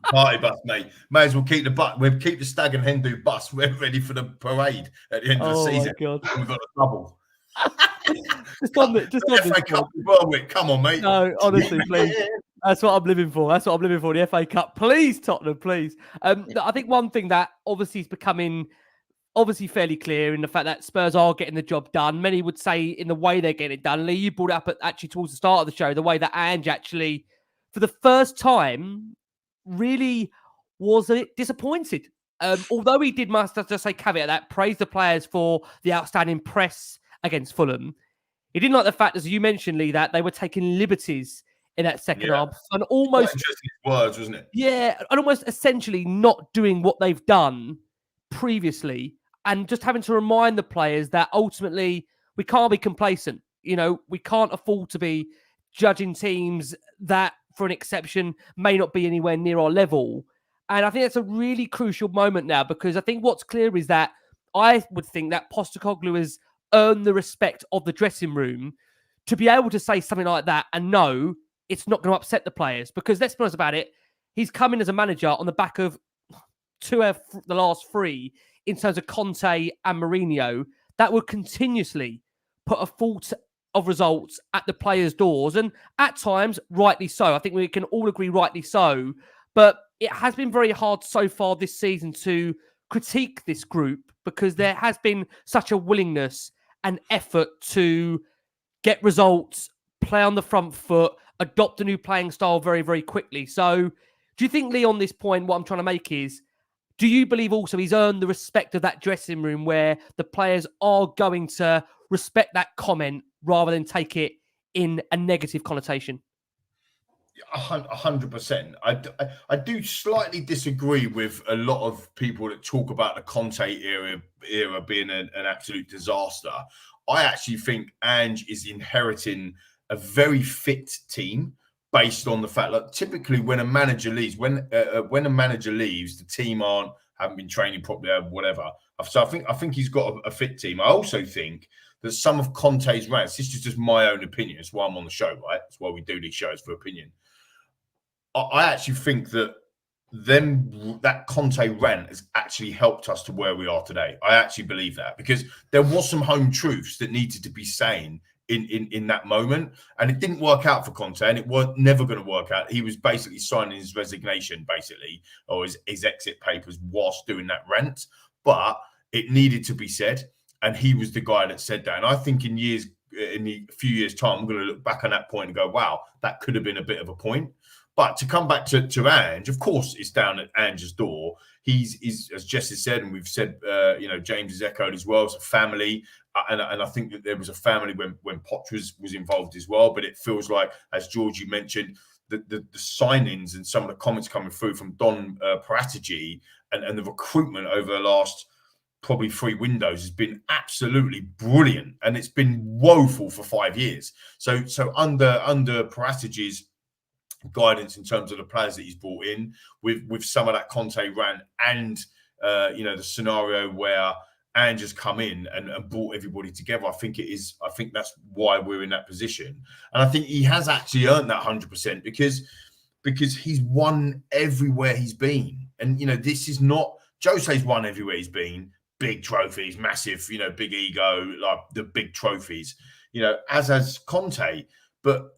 Party bus, mate. May as well keep the stag and hen do bus. We're ready for the parade at the end of the season. Oh my God! We've got a double. just on this. Come on, mate. No, honestly, please. That's what I'm living for. The FA Cup. Please, Tottenham, please. I think one thing that obviously is becoming fairly clear in the fact that Spurs are getting the job done. Many would say in the way they're getting it done. Lee, you brought it up actually towards the start of the show, the way that Ange actually, for the first time, really was a bit disappointed. Although he did, must just say caveat that, praise the players for the outstanding press against Fulham. He didn't like the fact, as you mentioned, Lee, that they were taking liberties in that second half and almost interesting words, wasn't it? Yeah, and almost essentially not doing what they've done previously, and just having to remind the players that ultimately we can't be complacent. We can't afford to be judging teams that, for an exception, may not be anywhere near our level. And I think that's a really crucial moment now, because I think what's clear is that I would think that Postecoglou has earn the respect of the dressing room to be able to say something like that and know it's not going to upset the players. Because let's be honest about it, he's come in as a manager on the back of the last 3 in terms of Conte and Mourinho that would continuously put a fault of results at the players' doors, and at times, rightly so. I think we can all agree rightly so. But it has been very hard so far this season to critique this group because there has been such a willingness and effort to get results, play on the front foot, adopt a new playing style very, very quickly. So do you think, Lee, on this point, what I'm trying to make is, do you believe also he's earned the respect of that dressing room where the players are going to respect that comment rather than take it in a negative connotation? 100%. I do slightly disagree with a lot of people that talk about the Conte era being an absolute disaster. I actually think Ange is inheriting a very fit team based on the fact that typically when a manager leaves, when a manager leaves, the team haven't been training properly or whatever. So I think he's got a fit team. I also think that some of Conte's rants, this is just my own opinion. It's why I'm on the show, right? That's why we do these shows, for opinion. I actually think that that Conte rant has actually helped us to where we are today. I actually believe that because there was some home truths that needed to be saying in that moment, and it didn't work out for Conte, and it was never going to work out. He was basically signing his resignation, basically, or his exit papers whilst doing that rant, but it needed to be said, and he was the guy that said that. And I think in a few years' time, I'm going to look back on that point and go, wow, that could have been a bit of a point. But to come back to Ange, of course, it's down at Ange's door. He's as Jess has said, and we've said, James has echoed as well. It's a family, and I think that there was a family when Poch was involved as well. But it feels like, as Georgie mentioned, the signings and some of the comments coming through from Don Paratici and the recruitment over the last probably 3 windows has been absolutely brilliant, and it's been woeful for 5 years. So under Paratici's guidance in terms of the players that he's brought in, with some of that Conte rant and the scenario where Ange has come in and brought everybody together, I think that's why we're in that position. And I think he has actually earned that 100% because he's won everywhere he's been. And this is not, Jose's won everywhere he's been, big trophies, massive, big ego, like the big trophies, as has Conte, but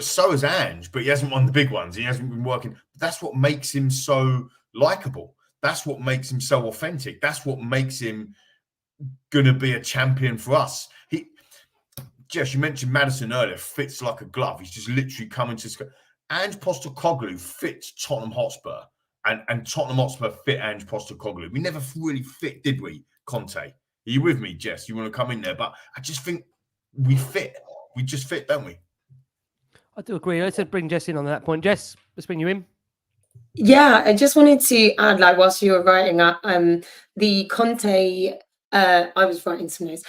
so has Ange, but he hasn't won the big ones. He hasn't been working. That's what makes him so likable. That's what makes him so authentic. That's what makes him going to be a champion for us. Jess, you mentioned Maddison earlier, fits like a glove. He's just literally coming to... Ange Postecoglou fits Tottenham Hotspur, and Tottenham Hotspur fit Ange Postecoglou. We never really fit, did we, Conte? Are you with me, Jess? You want to come in there? But I just think we fit. We just fit, don't we? I do agree. Let's bring Jess in on that point. Jess, let's bring you in. Yeah, I just wanted to add, whilst you were writing up, the Conte, I was writing some notes.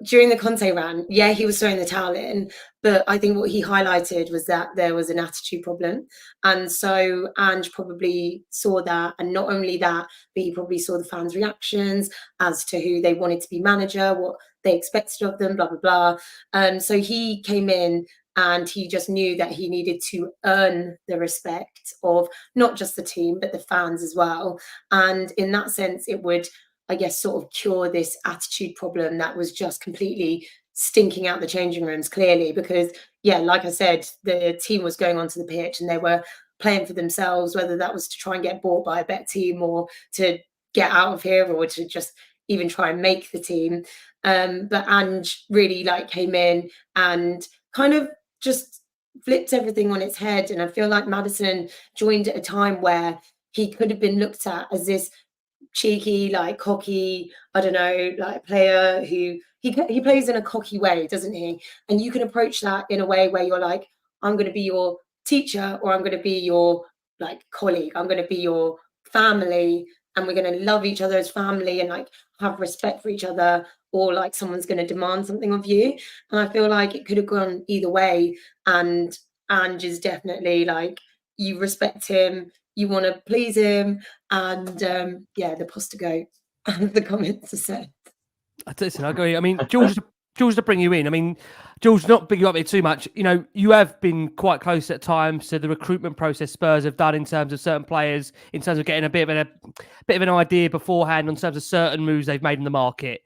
During the Conte rant, yeah, he was throwing the towel in, but I think what he highlighted was that there was an attitude problem. And so Ange probably saw that, and not only that, but he probably saw the fans' reactions as to who they wanted to be manager, what they expected of them, blah, blah, blah. So he came in and he just knew that he needed to earn the respect of not just the team, but the fans as well. And in that sense, it would, I guess, sort of cure this attitude problem that was just completely stinking out the changing rooms, clearly. Because, yeah, like I said, the team was going onto the pitch and they were playing for themselves, whether that was to try and get bought by a better team or to get out of here or to just even try and make the team. But Ange really came in and kind of just flipped everything on its head. And I feel like Maddison joined at a time where he could have been looked at as this cheeky, cocky, I don't know, player who he plays in a cocky way, doesn't he? And you can approach that in a way where you're like, I'm going to be your teacher, or I'm going to be your colleague, I'm going to be your family, and we're going to love each other as family and have respect for each other, or someone's going to demand something of you. And I feel like it could have gone either way. And Ange is definitely you respect him, you want to please him, and the Poster goat, as the comments are said. Listen, I agree. I mean, George, to bring you in. I mean, George, not bring you up here too much. You know, you have been quite close at times to the recruitment process Spurs have done in terms of certain players, in terms of getting a bit of an idea beforehand in terms of certain moves they've made in the market.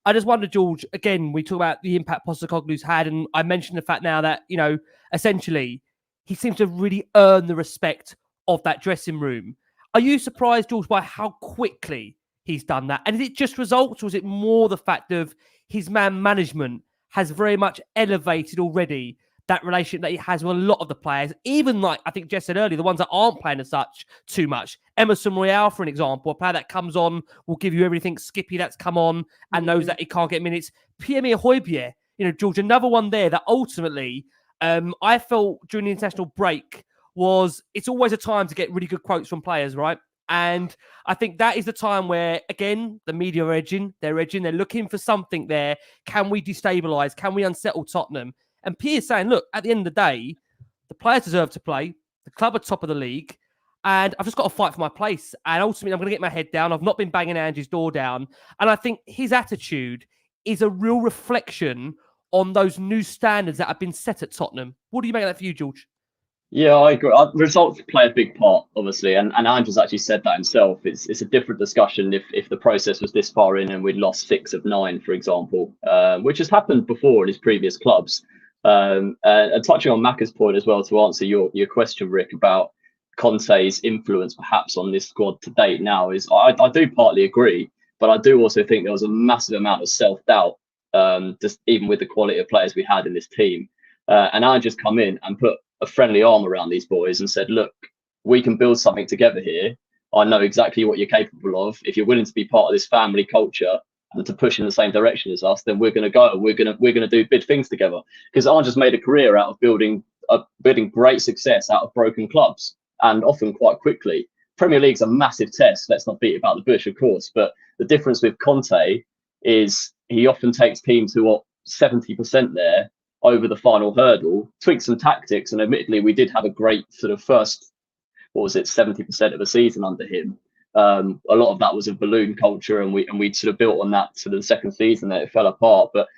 I just wonder, George, again, we talk about the impact Postecoglou's had, and I mentioned the fact now that, you know, essentially he seems to really earn the respect of that dressing room. Are you surprised, George, by how quickly he's done that? And is it just results, or is it more the fact of his man management has very much elevated already that relationship that he has with a lot of the players, even like I think Jess said earlier, the ones that aren't playing as such too much. Emerson Royale, for an example, a player that comes on, will give you everything. Skippy that's come on and knows that he can't get minutes. Pierre-Emile Højbjerg, you know, George, another one there that ultimately I felt during the international break it's always a time to get really good quotes from players, right? And I think that is the time where, again, the media are edging. They're looking for something there. Can we destabilise? Can we unsettle Tottenham? And Pierre's saying, look, at the end of the day, the players deserve to play. The club are top of the league. And I've just got to fight for my place. And ultimately, I'm going to get my head down. I've not been banging Angie's door down. And I think his attitude is a real reflection on those new standards that have been set at Tottenham. What do you make of that for you, George? Yeah, I agree. Results play a big part, obviously, and Andrew's actually said that himself. It's a different discussion if the process was this far in and we'd lost 6 of 9, for example, which has happened before in his previous clubs. And touching on Macca's point as well, to answer your question, Rick, about Conte's influence perhaps on this squad to date now, is I do partly agree, but I do also think there was a massive amount of self-doubt, just even with the quality of players we had in this team. And I just come in and put a friendly arm around these boys and said, look, we can build something together here. I know exactly what you're capable of. If you're willing to be part of this family culture and to push in the same direction as us, then we're going to go. We're going to do big things together. Because I just made a career out of building great success out of broken clubs, and often quite quickly. Premier League's a massive test. Let's not beat about the bush, of course. But the difference with Conte is he often takes teams who are 70% there over the final hurdle, tweaks some tactics, and admittedly we did have a great sort of first, 70% of the season under him. A lot of that was a balloon culture, and we sort of built on that sort of the second season that it fell apart. But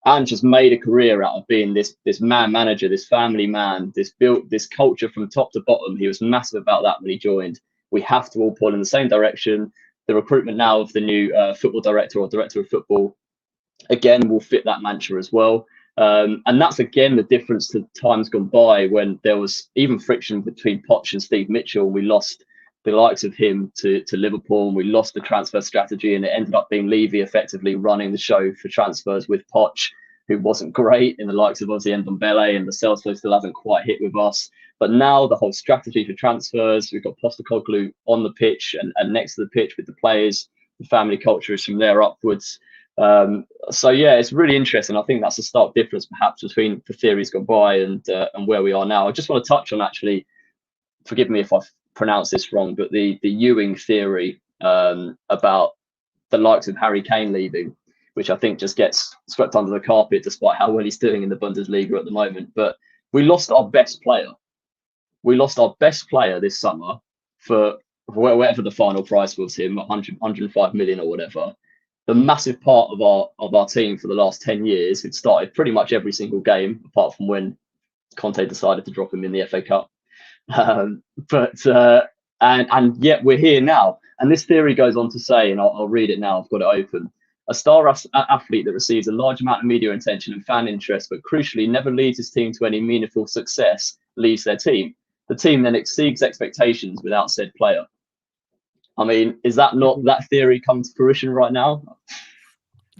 Ange has made a career out of being this man manager, this family man, built this culture from top to bottom. He was massive about that when he joined. We have to all pull in the same direction. The recruitment now of the new football director or director of football, again, will fit that mantra as well. And that's again the difference to times gone by when there was even friction between Poch and Steve Mitchell. We lost the likes of him to Liverpool, and we lost the transfer strategy, and it ended up being Levy effectively running the show for transfers with Poch, who wasn't great, in the likes of obviously Ndombele, and the sales flow still hasn't quite hit with us. But now the whole strategy for transfers, we've got Postecoglou on the pitch and next to the pitch with the players. The family culture is from there upwards. So yeah, it's really interesting. I think that's a stark difference perhaps between the theories gone by and where we are now. I just want to touch on, actually, forgive me if I pronounce this wrong, but the Ewing theory about the likes of Harry Kane leaving, which I think just gets swept under the carpet despite how well he's doing in the Bundesliga at the moment. But we lost our best player. We lost our best player this summer for whatever the final price was, him, 105 million or whatever. The massive part of our team for the last 10 years, it started pretty much every single game, apart from when Conte decided to drop him in the FA Cup. And yet we're here now. And this theory goes on to say, and I'll read it now, I've got it open. A star athlete that receives a large amount of media attention and fan interest, but crucially never leads his team to any meaningful success, leaves their team. The team then exceeds expectations without said player. I mean, is that not that theory come to fruition right now?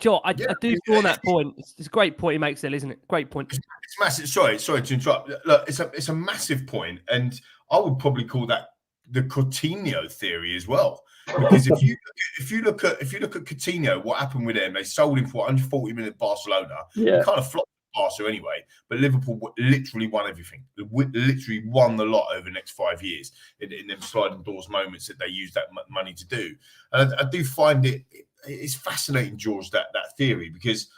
Sure, I do feel on that point. It's a great point he makes there, isn't it? Great point. It's massive. Sorry to interrupt. Look, it's a massive point, and I would probably call that the Coutinho theory as well. Because if you look at Coutinho, what happened with him? They sold him for 140 million at Barcelona. Yeah. He kind of flopped at Barca anyway, but Liverpool literally won everything. Literally won the lot over the next 5 years in them sliding doors moments that they used that money to do. And I do find it's fascinating, George, that theory, because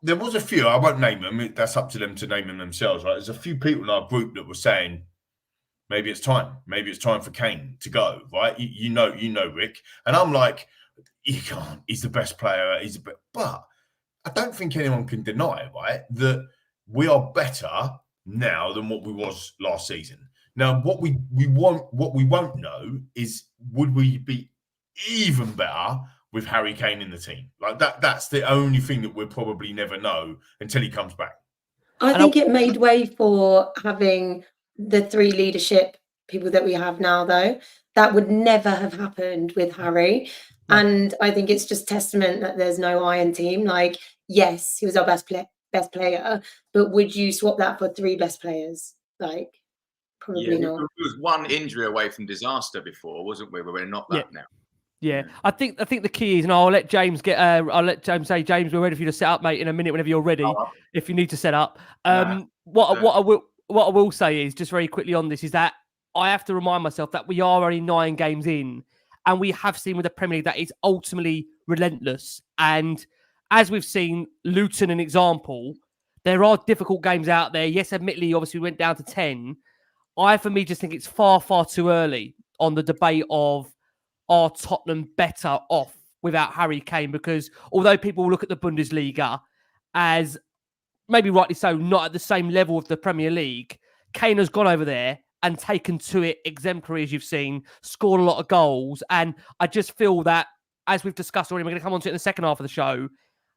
there was a few, I won't name them, that's up to them to name them themselves, right? There's a few people in our group that were saying, maybe it's time for Kane to go, right? You know, Rick. And I'm like, you can't. He's the best player. But I don't think anyone can deny, right, that we are better now than what we was last season. Now, what we won't know is, would we be even better with Harry Kane in the team? Like that's the only thing that we'll probably never know until he comes back. I think it made way for having the 3 leadership people that we have now, though. That would never have happened with Harry. No. And I think it's just testament that there's no Iron team. Like, yes, he was our best player, but would you swap that for 3 best players? Like, probably not. It was one injury away from disaster before, wasn't we? We're not that now. Yeah, I think the key is, and I'll let James say, James, we're ready for you to set up, mate, in a minute whenever you're ready. If you need to set up, what I will say is, just very quickly on this, is that I have to remind myself that we are only 9 games in, and we have seen with the Premier League that it's ultimately relentless. And as we've seen, Luton, an example, there are difficult games out there. Yes, admittedly, obviously we went down to 10. For me, just think it's far, far too early on the debate of, are Tottenham better off without Harry Kane? Because although people look at the Bundesliga as, maybe rightly so, not at the same level of the Premier League, Kane has gone over there and taken to it exemplary, as you've seen, scored a lot of goals. And I just feel that, as we've discussed already, we're going to come on to it in the second half of the show,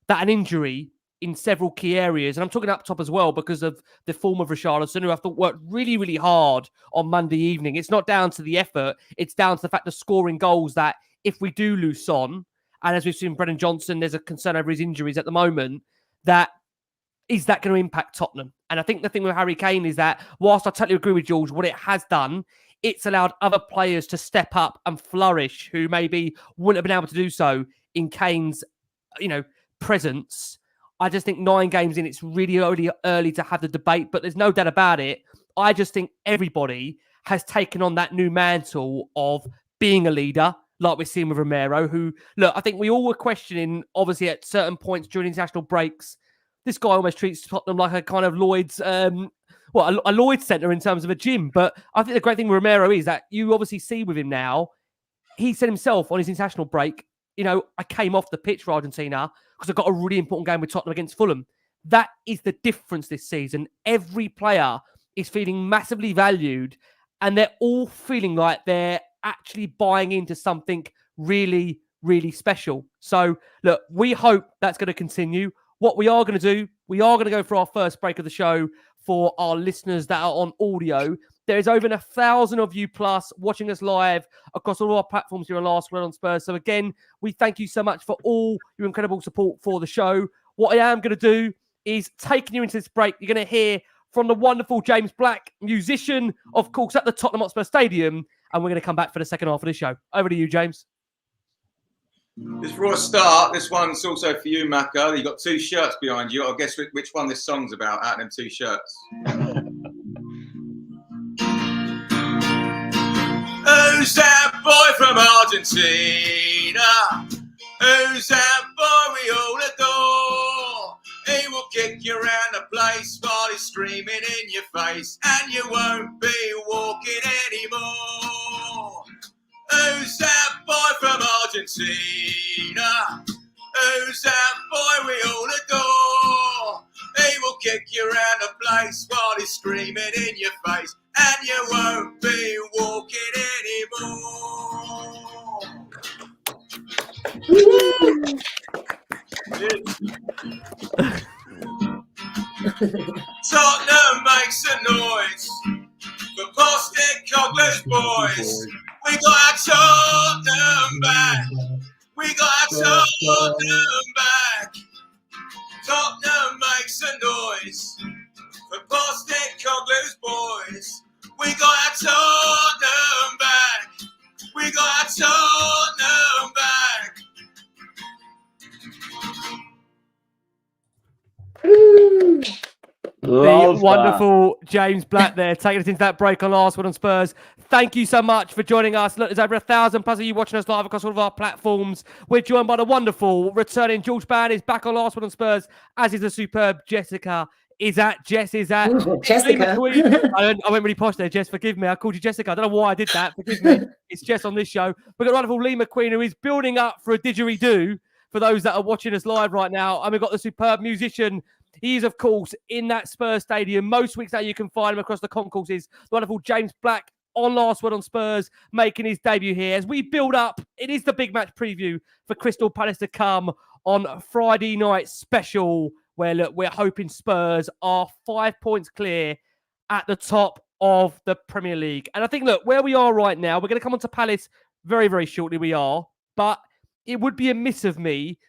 that an injury in several key areas, and I'm talking up top as well because of the form of Richarlison, who I thought worked really, really hard on Monday evening. It's not down to the effort. It's down to the fact of scoring goals that if we do lose Son, and as we've seen Brennan Johnson, there's a concern over his injuries at the moment, is that going to impact Tottenham? And I think the thing with Harry Kane is that, whilst I totally agree with George, what it has done, it's allowed other players to step up and flourish who maybe wouldn't have been able to do so in Kane's, presence. I just think 9 games in, it's really early to have the debate, but there's no doubt about it. I just think everybody has taken on that new mantle of being a leader, like we're seeing with Romero, who, look, I think we all were questioning, obviously, at certain points during international breaks, this guy almost treats Tottenham like a kind of Lloyd's, a Lloyd's centre in terms of a gym. But I think the great thing with Romero is that you obviously see with him now, he said himself on his international break, I came off the pitch for Argentina because I got a really important game with Tottenham against Fulham. That is the difference this season. Every player is feeling massively valued, and they're all feeling like they're actually buying into something really, really special. So, look, we hope that's going to continue. What we are going to do, we are going to go for our first break of the show for our listeners that are on audio. There is over 1,000 of you plus watching us live across all our platforms here on Last Word on Spurs. So again, we thank you so much for all your incredible support for the show. What I am going to do is taking you into this break. You're going to hear from the wonderful James Black, musician, of course, at the Tottenham Hotspur Stadium. And we're going to come back for the second half of the show. Over to you, James. Before I start, this one's also for you, Maka. You've got 2 shirts behind you. I guess which one this song's about out of them 2 shirts. Who's that boy from Argentina? Who's that boy we all adore? He will kick you around the place while he's screaming in your face, and you won't be walking anymore. Who's that boy from Argentina? Who's that boy we all adore? He will kick you around the place while he's screaming in your face, and you won't be walking anymore. Tottenham makes a noise for Boston Cogler's boys. We got our Tottenham back. We got our Tottenham back. Tottenham makes a noise for Boston Cogler's boys. We got Tottenham back. We got Tottenham back. The wonderful James Black there, taking us into that break on Last Word on Spurs. Thank you so much for joining us. Look, there's over 1,000 plus of you watching us live across all of our platforms. We're joined by the wonderful returning George Bann is back on Last Word on Spurs, as is the superb Jessica Iszatt, Jess Iszatt, Lee Jessica. McQueen. I went really posh there, Jess. Forgive me. I called you Jessica. I don't know why I did that. Forgive me. It's Jess on this show. We've got wonderful Lee McQueen, who is building up for a didgeridoo for those that are watching us live right now. And we've got the superb musician. He is, of course, in that Spurs stadium. Most weeks now you can find him across the concourses. The wonderful James Black on Last Word on Spurs, making his debut here. As we build up, it is the big match preview for Crystal Palace to come on Friday night special, where look, we're hoping Spurs are 5 points clear at the top of the Premier League. And I think, look, where we are right now, we're going to come on to Palace very, very shortly. We are. But it would be amiss of me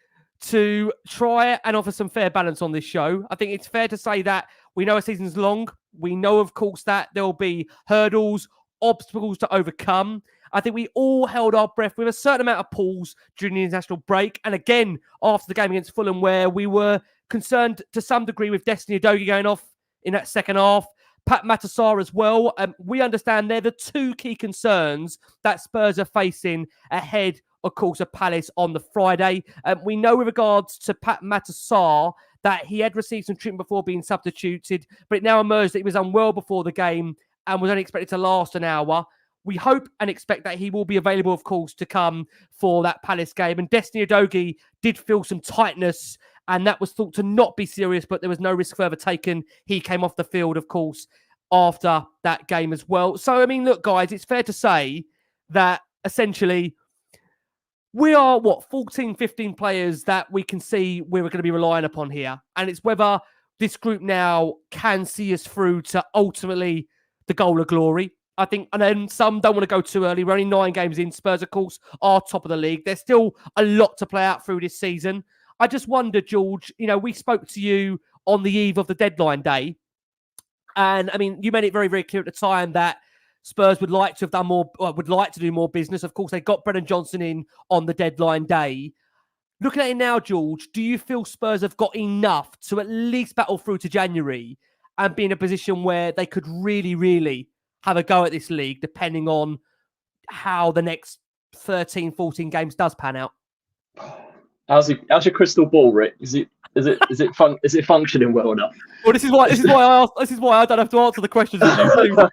to try and offer some fair balance on this show. I think it's fair to say that we know a season's long. We know, of course, that there will be hurdles, obstacles to overcome. I think we all held our breath with a certain amount of pause during the international break. And again, after the game against Fulham, where we were concerned to some degree with Destiny Udogie going off in that second half. Pat Sarr as well. We understand they're the two key concerns that Spurs are facing ahead, of course, of Palace on the Friday. We know with regards to Pat Sarr that he had received some treatment before being substituted, but it now emerged that he was unwell before the game and was only expected to last an hour. We hope and expect that he will be available, of course, to come for that Palace game. And Destiny Udogie did feel some tightness, and that was thought to not be serious, but there was no risk further taken. He came off the field, of course, after that game as well. So, I mean, look, guys, it's fair to say that essentially we are, 14, 15 players that we can see we're going to be relying upon here. And it's whether this group now can see us through to ultimately the goal of glory. I think, and then some don't want to go too early. We're only 9 games in. Spurs, of course, are top of the league. There's still a lot to play out through this season. I just wonder, George, we spoke to you on the eve of the deadline day. And, I mean, you made it very, very clear at the time that Spurs would like to have done more, would like to do more business. Of course, they got Brennan Johnson in on the deadline day. Looking at it now, George, do you feel Spurs have got enough to at least battle through to January and be in a position where they could really, really have a go at this league, depending on how the next 13, 14 games does pan out? How's your crystal ball, Rick? Is it functioning well enough? Well, this is why I don't have to answer the questions that you do.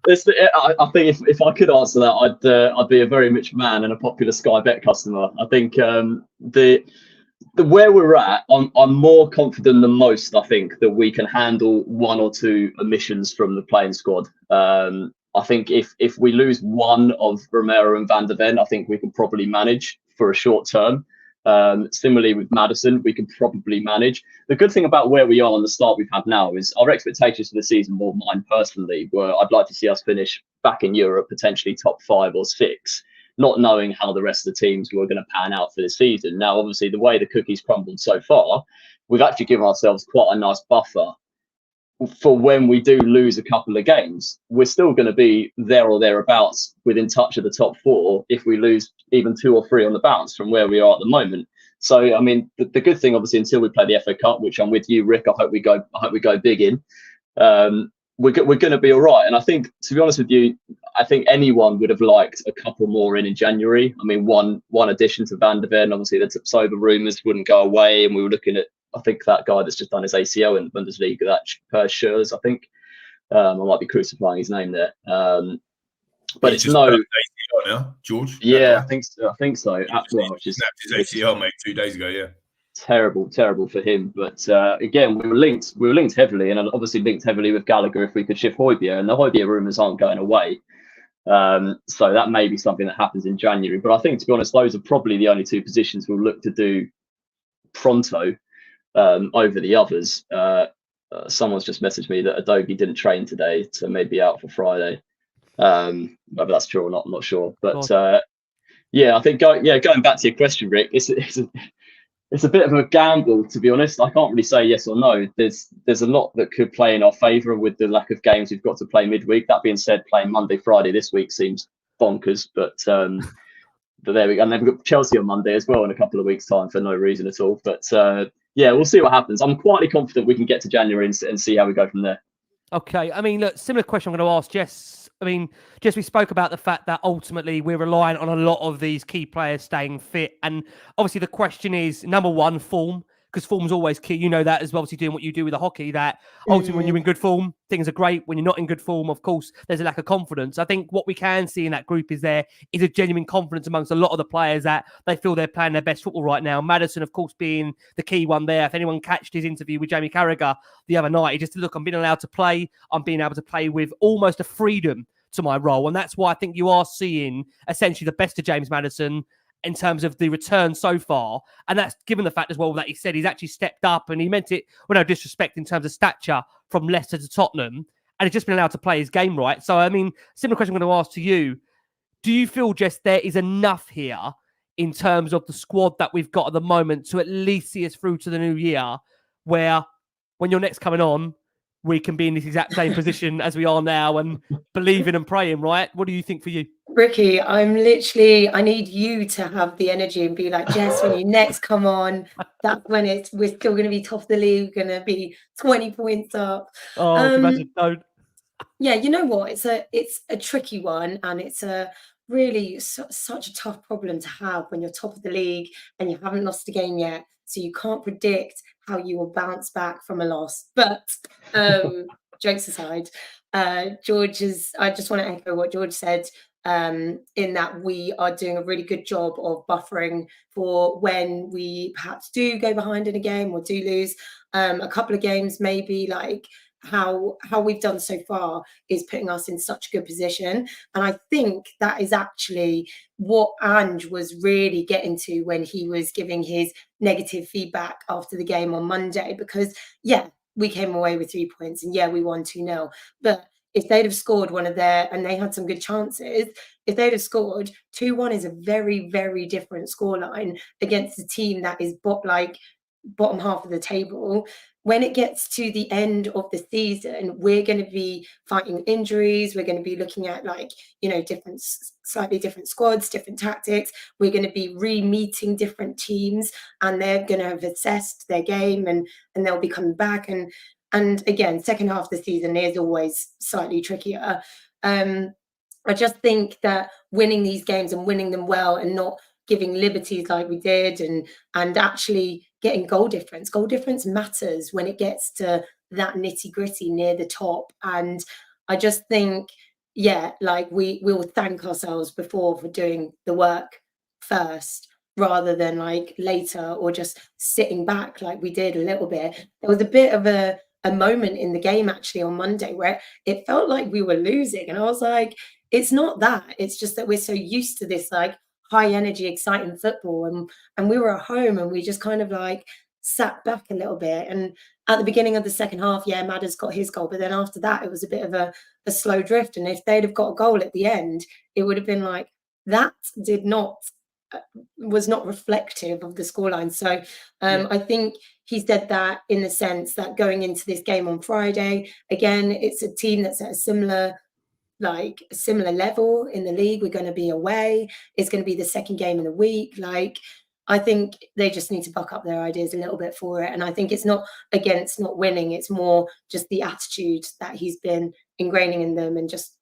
I think if I could answer that, I'd be a very rich man and a popular Sky Bet customer. I think the where we're at, I'm more confident than most. I think that we can handle 1 or 2 omissions from the playing squad. I think if we lose one of Romero and Van der Ven, I think we can probably manage for a short term. Similarly with Maddison, we can probably manage. The good thing about where we are on the start we've had now is our expectations for the season, more mine personally, were I'd like to see us finish back in Europe, potentially top 5 or 6, not knowing how the rest of the teams were going to pan out for this season. Now, obviously, the way the cookies crumbled so far, we've actually given ourselves quite a nice buffer for when we do lose a couple of games. We're still going to be there or thereabouts within touch of the top 4 if we lose even 2 or 3 on the bounce from where we are at the moment. So, I mean, the good thing, obviously, until we play the FA Cup, which I'm with you, Rick, I hope we go big in. We're going to be all right. And I think, to be honest with you, I think anyone would have liked a couple more in January. I mean, one addition to Van der Ven, obviously, the Sober rumours wouldn't go away, and we were looking at, I think, that guy that's just done his ACL in Bundesliga, that Per Schurz, I think. I might be crucifying his name there. But it's no ACL now, George. Yeah, I think so. Which is his ACL, mate, 2 days ago. Yeah, terrible for him. But again, we were linked heavily, and obviously linked heavily with Gallagher if we could shift Højbjerg, and the Højbjerg rumours aren't going away. So that may be something that happens in January. But I think, to be honest, those are probably the only 2 positions we'll look to do pronto over the others. Someone's just messaged me that Udogie didn't train today, so maybe out for Friday. Whether that's true or not, I'm not sure. But I think going back to your question, Rick, it's a bit of a gamble, to be honest. I can't really say yes or no. There's a lot that could play in our favour with the lack of games we've got to play midweek. That being said, playing Monday, Friday this week seems bonkers, but there we go. And then we've got Chelsea on Monday as well in a couple of weeks' time for no reason at all. But we'll see what happens. I'm quietly confident we can get to January and see how we go from there. Okay. I mean, look, similar question I'm going to ask Jess. I mean, Jess, we spoke about the fact that ultimately we're relying on a lot of these key players staying fit. And obviously the question is, number one, form. because form's always key. You know that as well, obviously doing what you do with the hockey, that ultimately when you're in good form, things are great. When you're not in good form, of course, there's a lack of confidence. I think what we can see in that group is a genuine confidence amongst a lot of the players that they feel they're playing their best football right now. Maddison, of course, being the key one there. If anyone catched his interview with Jamie Carragher the other night, he just said, look, I'm being allowed to play. I'm being able to play with almost a freedom to my role. And that's why I think you are seeing essentially the best of James Maddison in terms of the return so far. And that's given the fact as well that he said he's actually stepped up, and he meant it with no disrespect in terms of stature, from Leicester to Tottenham, and he's just been allowed to play his game right. So, I mean, similar question I'm going to ask to you. Do you feel, Jess, there is enough here in terms of the squad that we've got at the moment to at least see us through to the new year, where when you're next coming on, we can be in this exact same position as we are now and believing and praying, right? What do you think for you? Ricky, I need you to have the energy and be like, Jess, when you next come on, that's when we're still going to be top of the league, going to be 20 points up. Oh, imagine, don't. Yeah, you know what? It's a tricky one, and it's a really such a tough problem to have when you're top of the league and you haven't lost a game yet. So you can't predict how you will bounce back from a loss. But jokes aside, I just want to echo what George said, in that we are doing a really good job of buffering for when we perhaps do go behind in a game or do lose a couple of games, maybe. Like how we've done so far is putting us in such a good position. And I think that is actually what Ange was really getting to when he was giving his negative feedback after the game on Monday, because we came away with 3 points and we won 2-0. But if they'd have scored one of their, and they had some good chances, if they'd have scored, 2-1 is a very, very different scoreline against a team that is bottom half of the table. When it gets to the end of the season, we're going to be fighting injuries. We're going to be looking at slightly different squads, different tactics. We're going to be re-meeting different teams, and they're going to have assessed their game, and they'll be coming back. And again, second half of the season is always slightly trickier. I just think that winning these games and winning them well, and not giving liberties like we did, and actually getting goal difference. Goal difference matters when it gets to that nitty-gritty near the top. And I just think, we will thank ourselves for doing the work first, rather than later, or just sitting back like we did a little bit. There was a bit of a moment in the game actually on Monday where it felt like we were losing, and I was like, it's not that. It's just that we're so used to this high energy, exciting football, and we were at home, and we just kind of sat back a little bit. And at the beginning of the second half, Madders got his goal, but then after that it was a bit of a slow drift. And if they'd have got a goal at the end, it would have been that was not reflective of the scoreline. So I think he said that in the sense that going into this game on Friday, again, it's a team that's at a similar level in the league. We're going to be away. It's going to be the second game in the week. I think they just need to buck up their ideas a little bit for it. And I think it's not against not winning. It's more just the attitude that he's been ingraining in them, and just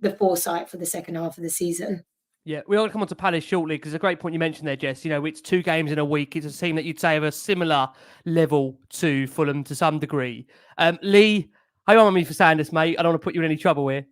the foresight for the second half of the season. Yeah, we'll come on to Palace shortly, because a great point you mentioned there, Jess. It's 2 games in a week. It's a team that you'd say of a similar level to Fulham to some degree. Lee, I don't want me for saying this, mate. I don't want to put you in any trouble here.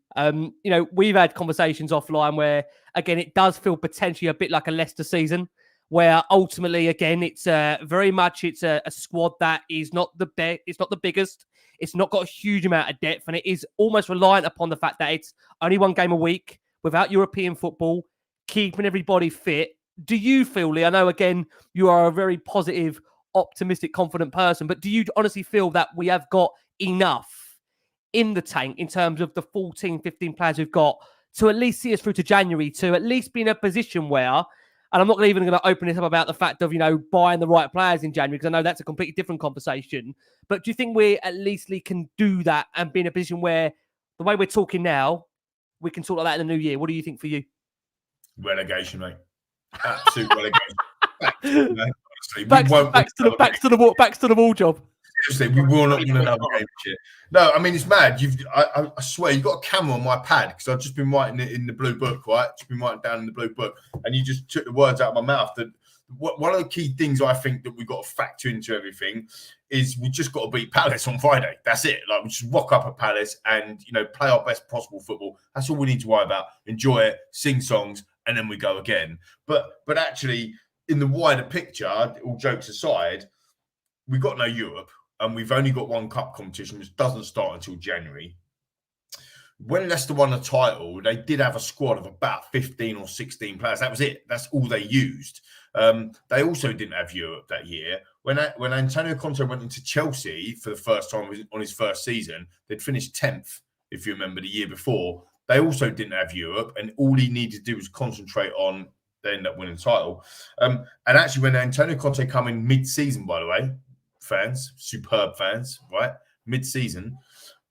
We've had conversations offline where, again, it does feel potentially a bit like a Leicester season, where ultimately, again, it's very much a squad that is not it's not the biggest. It's not got a huge amount of depth, and it is almost reliant upon the fact that it's only 1 game a week without European football, keeping everybody fit. Do you feel, Lee, I know, again, you are a very positive, optimistic, confident person, but do you honestly feel that we have got enough in the tank in terms of the 14, 15 players we've got to at least see us through to January, to at least be in a position where, and I'm not even going to open this up about the fact of, buying the right players in January, because I know that's a completely different conversation, but do you think we at least can do that and be in a position where the way we're talking now, we can talk like that in the new year? What do you think for you? Relegation, mate. Absolute relegation. Back to the wall job. Seriously, we will not win another game this year. No, I mean, it's mad. I swear, you've got a camera on my pad, because I've just been writing it in the blue book, right? Just been writing down in the blue book, and you just took the words out of my mouth. one of the key things I think that we've got to factor into everything is we just got to beat Palace on Friday. That's it. Like, we just rock up at Palace and, you know, play our best possible football. That's all we need to worry about. Enjoy it, sing songs, and then we go again. But actually, in the wider picture, all jokes aside, we've got no Europe and we've only got one cup competition, which doesn't start until January. When Leicester won the title, they did have a squad of about 15 or 16 players. That was it. That's all they used. They also didn't have Europe that year. When Antonio Conte went into Chelsea for the first time on his first season, they'd finished 10th, if you remember, the year before. They also didn't have Europe, and all he needed to do was concentrate on, they ended up winning the title. And actually, when Antonio Conte come in mid-season, by the way, fans, superb fans, right? Mid-season,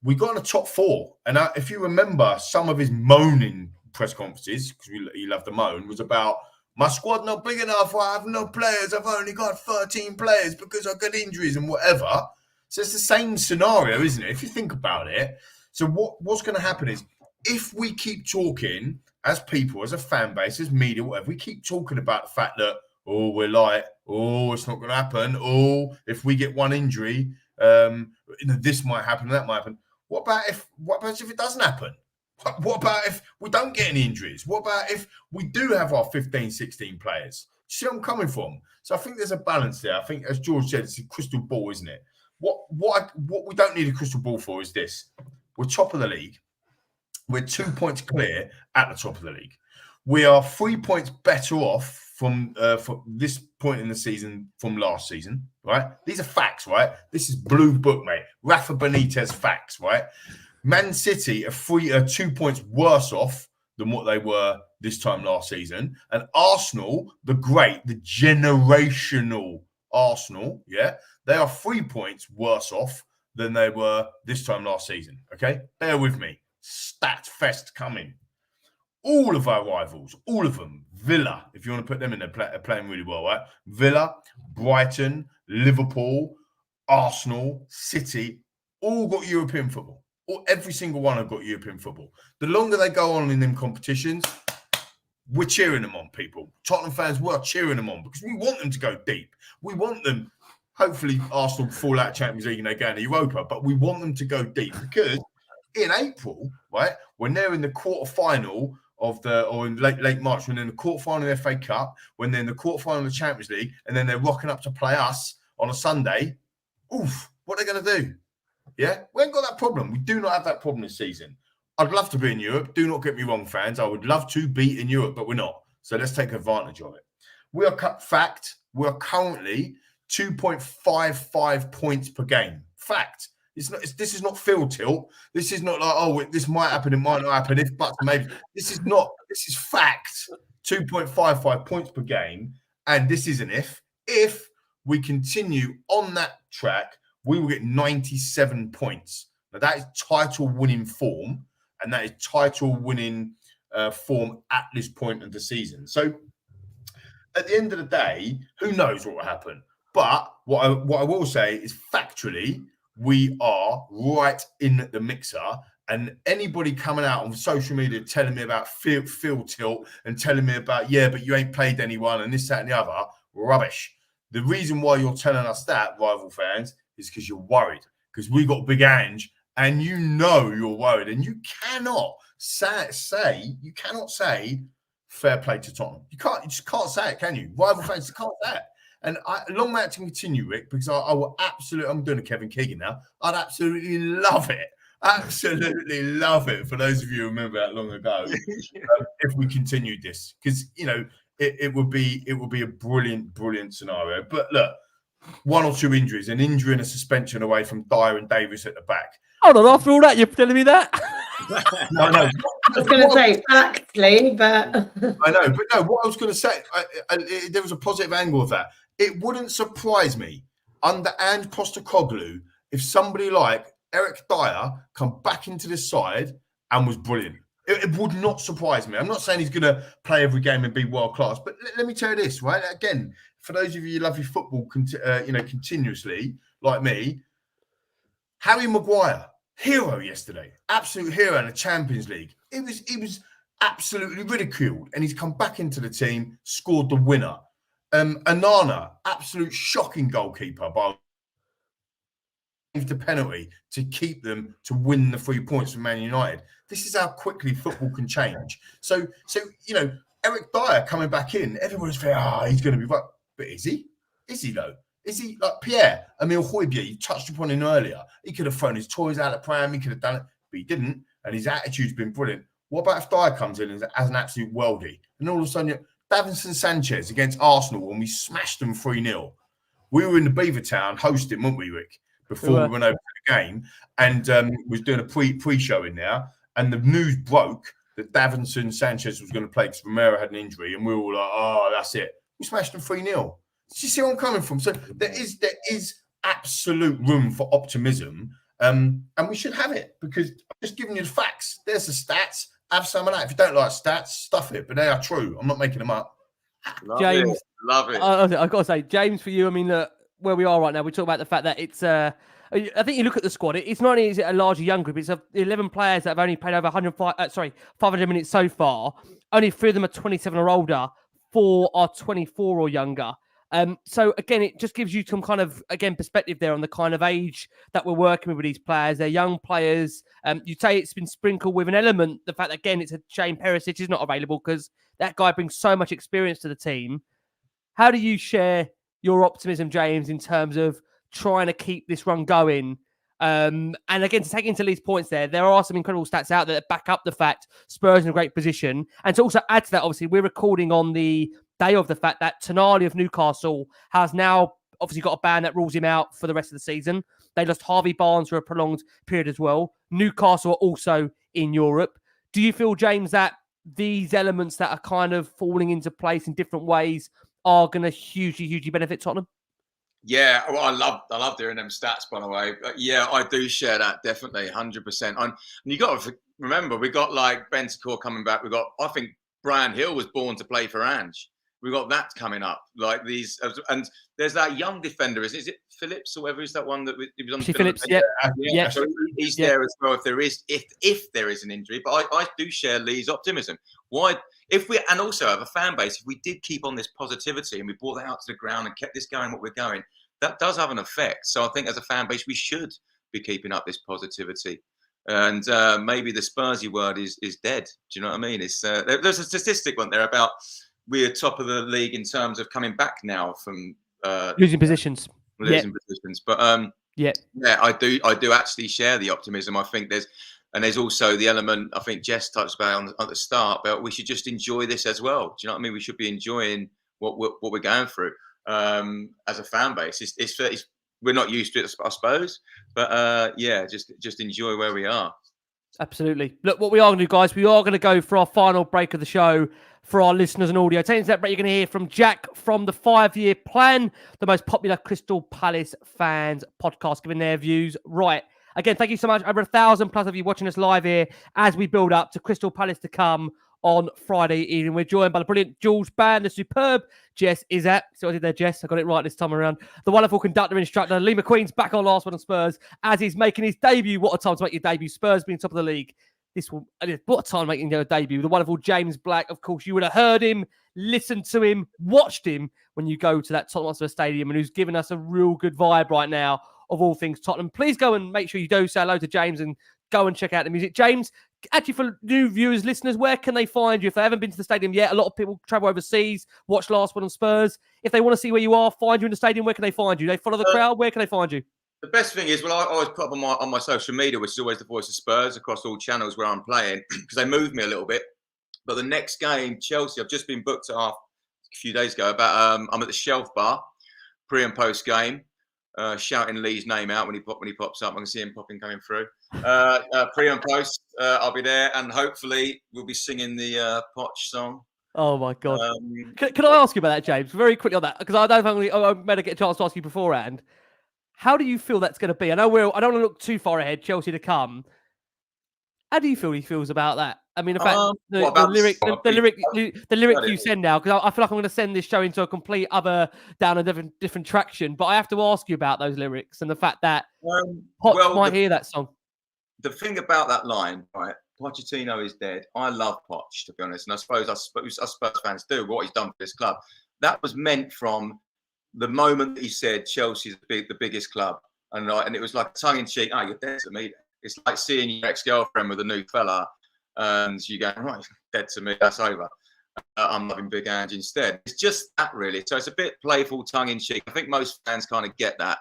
we got in the top 4. And if you remember, some of his moaning press conferences, because he loved to moan, was about, my squad not big enough, I have no players, I've only got 13 players because I've got injuries and whatever. So it's the same scenario, isn't it? If you think about it. So what's going to happen is, if we keep talking as people, as a fan base, as media, whatever, we keep talking about the fact that, oh, we're light, oh, it's not going to happen, oh, if we get one injury, this might happen, that might happen. What about if it doesn't happen? What about if we don't get any injuries? What about if we do have our 15, 16 players? See where I'm coming from? So I think there's a balance there. I think, as George said, it's a crystal ball, isn't it? What we don't need a crystal ball for is this. We're top of the league. We're 2 points clear at the top of the league. We are 3 points better off from this point in the season from last season, right? These are facts, right? This is blue book, mate. Rafa Benitez facts, right? Man City are 2 points worse off than what they were this time last season. And Arsenal, the generational Arsenal, yeah, they are 3 points worse off than they were this time last season, okay? Bear with me. Stat fest coming. All of our rivals, all of them, Villa, if you want to put them in there, playing really well, right? Villa, Brighton, Liverpool, Arsenal, City, all got European football. Every single one have got European football. The longer they go on in them competitions, we're cheering them on, people. Tottenham fans, we're cheering them on because we want them to go deep. We want them, hopefully Arsenal fall out of Champions League and they go into Europa, but we want them to go deep because in April, right, when they're in the quarterfinal or in late March, when they're in the quarterfinal of the FA Cup, when they're in the quarterfinal of the Champions League, and then they're rocking up to play us on a Sunday, what are they going to do? Yeah, we ain't got that problem. We do not have that problem this season. I'd love to be in Europe. Do not get me wrong, fans. I would love to be in Europe, but we're not. So let's take advantage of it. We are currently 2.55 points per game. Fact. This is not field tilt. This is not like, this might happen, it might not happen, if, but, maybe. This is fact. 2.55 points per game. And this is an if. If we continue on that track, we will get 97 points. Now, that is title-winning form, and that is title-winning form at this point of the season. So, at the end of the day, who knows what will happen? But what I will say is factually, we are right in the mixer, and anybody coming out on social media telling me about field tilt and telling me about, yeah, but you ain't played anyone and this, that, and the other, rubbish. The reason why you're telling us that, rival fans, is because you're worried, because we got Big Ange, and you know you're worried, and you cannot say fair play to Tottenham. You just can't say it, can you? Rival fans, you can't say it. And long may it continue, Rick, because I will absolutely, I'm doing a Kevin Keegan now. I'd absolutely love it. Absolutely love it. For those of you who remember that long ago, if we continued this, because, you know, it would be a brilliant scenario. But look, 1 or 2 injuries, an injury and a suspension away from Dyer and Davis at the back. Hold on, after all that, you're telling me that? No. I was going to say factly, but I know, but no, what I was going to say, there was a positive angle of that. It wouldn't surprise me under Ange Postecoglou if somebody like Eric Dyer come back into this side and was brilliant. It would not surprise me. I'm not saying he's going to play every game and be world class, but let me tell you this, right? Again, for those of you who love your football, continuously, like me, Harry Maguire, hero yesterday, absolute hero in the Champions League. He was absolutely ridiculed, and he's come back into the team, scored the winner. Anana, absolute shocking goalkeeper, by the penalty to keep them to win the 3 points from Man United. This is how quickly football can change. So you know, Eric Dyer coming back in, everyone's saying, he's going to be right. But is he? Is he though? Is he like Pierre-Emile Højbjerg? You touched upon him earlier. He could have thrown his toys out of the pram. He could have done it, but he didn't. And his attitude's been brilliant. What about if Dyer comes in as an absolute worldie? And all of a sudden, Davinson Sanchez against Arsenal, when we smashed them 3-0. We were in the Beavertown hosting, weren't we, Rick? Before we went over to the game, and was doing a pre-show in there, and the news broke that Davinson Sanchez was going to play because Romero had an injury, and we were all like, "Oh, that's it." We smashed them 3-0. Do you see where I'm coming from? So there is absolute room for optimism, and we should have it, because I'm just giving you the facts. There's the stats. Have some of that. If you don't like stats, stuff it, but they are true. I'm not making them up. James, love it. I've got to say, James, for you, I mean, where we are right now, we talk about the fact that it's. I think you look at the squad. It's not only is it a larger young group. It's 11 players that have only played over 500 minutes so far. Only 3 of them are 27 or older. 4 are 24 or younger. So again, it just gives you some kind of perspective there on the kind of age that we're working with these players. They're young players. You say it's been sprinkled with an element. The fact that again, it's a shame Perisic is not available because that guy brings so much experience to the team. How do you share your optimism, James, in terms of trying to keep this run going? And again, to take into Lee's points there are some incredible stats out there that back up the fact Spurs in a great position. And to also add to that, obviously, we're recording on the day of the fact that Tonali of Newcastle has now obviously got a ban that rules him out for the rest of the season. They lost Harvey Barnes for a prolonged period as well. Newcastle are also in Europe. Do you feel, James, that these elements that are kind of falling into place in different ways are going to hugely benefit Tottenham? Yeah, well, I love hearing them stats, by the way. But yeah, I do share that, definitely, 100%. And you got to remember, we got like Bentancur coming back. We got, I think, Brian Hill was born to play for Ange. We got that coming up, like these, and there's that young defender. Is it Phillips or whatever is that one that he was on? Phillips, yeah. So he's there as well. If there is an injury, but I do share Lee's optimism. Why? And also have a fan base, if we did keep on this positivity and we brought that out to the ground and kept this going what we're going, that does have an effect. So I think as a fan base, we should be keeping up this positivity. And maybe the Spursy word is dead. Do you know what I mean? It's there's a statistic one there about we're top of the league in terms of coming back now from losing positions. But I do actually share the optimism. I think there's also the element I think Jess touched about at the start, but we should just enjoy this as well. Do you know what I mean? We should be enjoying what we're going through as a fan base. It's we're not used to it, I suppose, but just enjoy where we are. Absolutely. Look, what we are going to do, guys, we are going to go for our final break of the show for our listeners and audio. Taking that break, you're going to hear from Jack from the 5-Year Plan, the most popular Crystal Palace fans podcast, giving their views. Right. Again, thank you so much. Over 1,000+ of you watching us live here as we build up to Crystal Palace to come on Friday evening. We're joined by the brilliant Jules Bann, the superb Jess Iszatt. So I did there, Jess. I got it right this time around. The wonderful conductor and instructor, Lee McQueen's back on Last Word on Spurs as he's making his debut. What a time to make your debut. Spurs being top of the league. What a time making your debut. The wonderful James Black. Of course, you would have heard him, listened to him, watched him when you go to that Tottenham Hotspur Stadium, and who's given us a real good vibe right now of all things Tottenham. Please go and make sure you do say hello to James and go and check out the music. James, actually, for new viewers, listeners, where can they find you? If they haven't been to the stadium yet, a lot of people travel overseas, watch Last Word on Spurs. If they want to see where you are, find you in the stadium, where can they find you? They follow the crowd, where can they find you? The best thing is, I always put up on my social media, which is always the voice of Spurs across all channels where I'm playing, because they move me a little bit. But the next game, Chelsea, I've just been booked a few days ago. I'm at the Shelf Bar, pre and post game. Shouting Lee's name out when he pops up. I can see him coming through. Pre and post, I'll be there, and hopefully we'll be singing the Poch song. Oh my God! Can I ask you about that, James? Very quickly on that, because I don't think I better get a chance to ask you beforehand. How do you feel that's going to be? I know I don't want to look too far ahead. Chelsea to come. How do you feel he feels about that? I mean, in fact, the lyric you send now, because I feel like I'm going to send this show into a complete other down a different traction. But I have to ask you about those lyrics and the fact that Poch might hear that song. The thing about that line, right? Pochettino is dead. I love Poch, to be honest, and I suppose us Spurs fans do what he's done for this club. that was meant from the moment that he said Chelsea's the biggest club, and it was like tongue in cheek. Oh, you're dead to me. It's like seeing your ex-girlfriend with a new fella, and you go, right, dead to me. That's over. I'm loving Big Ange instead. It's just that, really. So it's a bit playful, tongue in cheek. I think most fans kind of get that,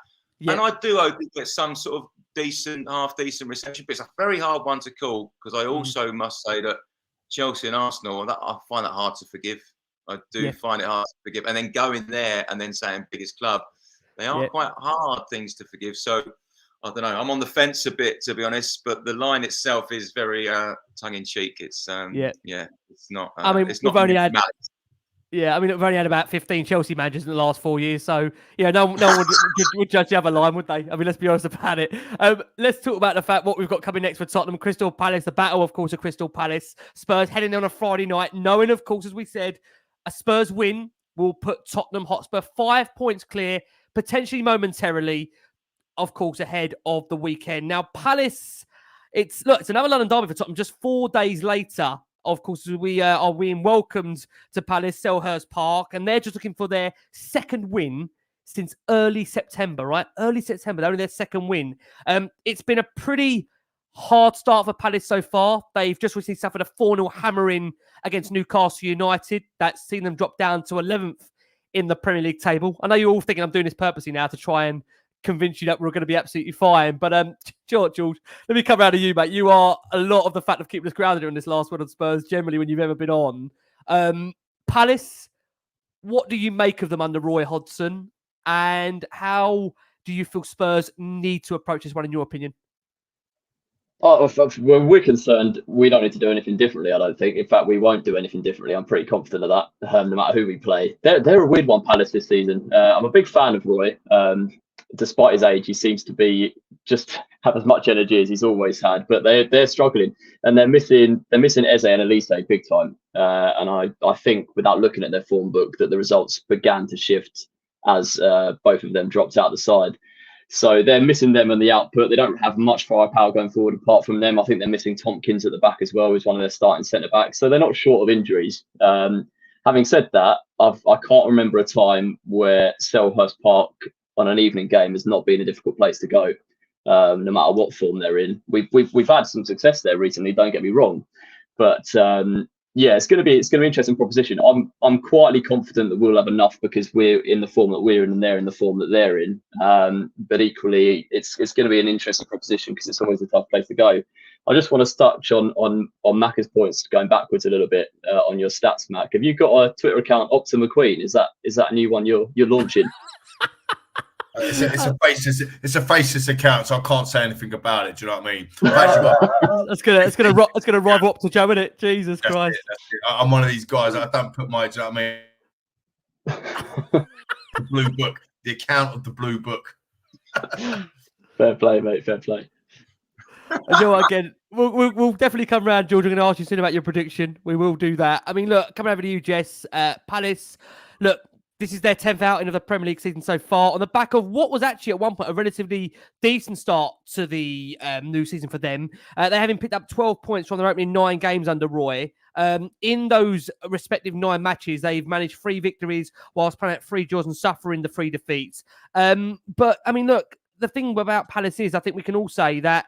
and I do hope it gets some sort of decent, half decent reception. But it's a very hard one to call, because I also must say that Chelsea and Arsenal, I find that hard to forgive. I do find it hard to forgive. And then going there and then saying biggest club, they are quite hard things to forgive. So I don't know. I'm on the fence a bit, to be honest. But the line itself is very tongue in cheek. It's it's not. I mean, it's we've not only had. malice. Yeah, I mean, we've only had about 15 Chelsea managers in the last 4 years, so no one would judge the other line, would they? I mean, let's be honest about it. Let's talk about the fact what we've got coming next for Tottenham. Crystal Palace, the battle, of course, of Crystal Palace. Spurs heading on a Friday night, knowing, of course, as we said, a Spurs win will put Tottenham Hotspur 5 points clear, potentially momentarily, of course, ahead of the weekend. Now, Palace, it's another London derby for Tottenham. Just 4 days later, of course, we are being welcomed to Palace, Selhurst Park, and they're just looking for their second win since early September, right? Early September, only their second win. It's been a pretty hard start for Palace so far. They've just recently suffered a 4-0 hammering against Newcastle United. That's seen them drop down to 11th in the Premier League table. I know you're all thinking I'm doing this purposely now to try and convince you that we're going to be absolutely fine. But George, let me come around to you, mate. You are a lot of the fact of keeping us grounded in this last word on Spurs, generally, when you've ever been on. Palace, what do you make of them under Roy Hodgson? And how do you feel Spurs need to approach this one, in your opinion? When we're concerned, we don't need to do anything differently, I don't think. In fact, we won't do anything differently. I'm pretty confident of that, no matter who we play. They're a weird one, Palace, this season. I'm a big fan of Roy. Despite his age, he seems to be just have as much energy as he's always had. But they're struggling, and they're missing Eze and Elise big time. And I think, without looking at their form book, that the results began to shift as both of them dropped out the side. So they're missing them and the output. They don't have much firepower going forward apart from them. I think they're missing Tompkins at the back as well, who's one of their starting centre backs. So they're not short of injuries. Having said that, I can't remember a time where Selhurst Park on an evening game has not been a difficult place to go, no matter what form they're in. We've had some success there recently. Don't get me wrong, but it's going to be an interesting proposition. I'm quietly confident that we'll have enough because we're in the form that we're in and they're in the form that they're in. But equally, it's going to be an interesting proposition because it's always a tough place to go. I just want to touch on Macca's points, going backwards a little bit on your stats, Mac. Have you got a Twitter account, Optima McQueen? Is that a new one you're launching? It's a faceless account, so I can't say anything about it. Do you know what I mean? It's gonna rival up to Joe, isn't it? Jesus Christ! I'm one of these guys. I don't put my. Do you know what I mean? The Blue Book, the account of the Blue Book. Fair play, mate. Fair play. And again, we'll definitely come round, George. I'm going to ask you soon about your prediction. We will do that. I mean, look, coming over to you, Jess. Palace. Look. This is their 10th outing of the Premier League season so far, on the back of what was actually at one point a relatively decent start to the new season for them. They having picked up 12 points from their opening 9 games under Roy. In those respective 9 matches, they've managed 3 victories whilst playing at 3 draws and suffering the 3 defeats. But, I mean, look, the thing about Palace is I think we can all say that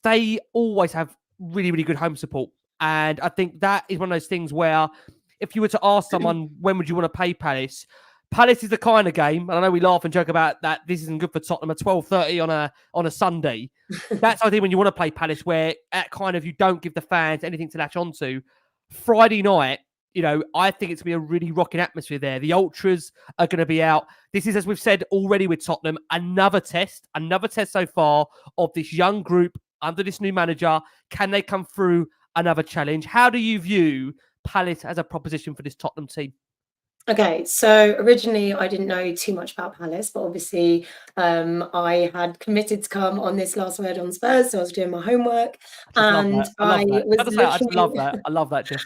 they always have really, really good home support. And I think that is one of those things where if you were to ask someone, when would you want to play Palace? Palace is the kind of game, and I know we laugh and joke about that. This isn't good for Tottenham at 12:30 on a Sunday. That's I think when you want to play Palace, where at kind of you don't give the fans anything to latch onto. Friday night, I think it's going to be a really rocking atmosphere there. The ultras are going to be out. This is, as we've said already with Tottenham, another test so far of this young group under this new manager. Can they come through another challenge? How do you view Palace as a proposition for this Tottenham team? Okay, so originally I didn't know too much about Palace, but obviously I had committed to come on this last word on Spurs, so I was doing my homework, and I love that, Jeff.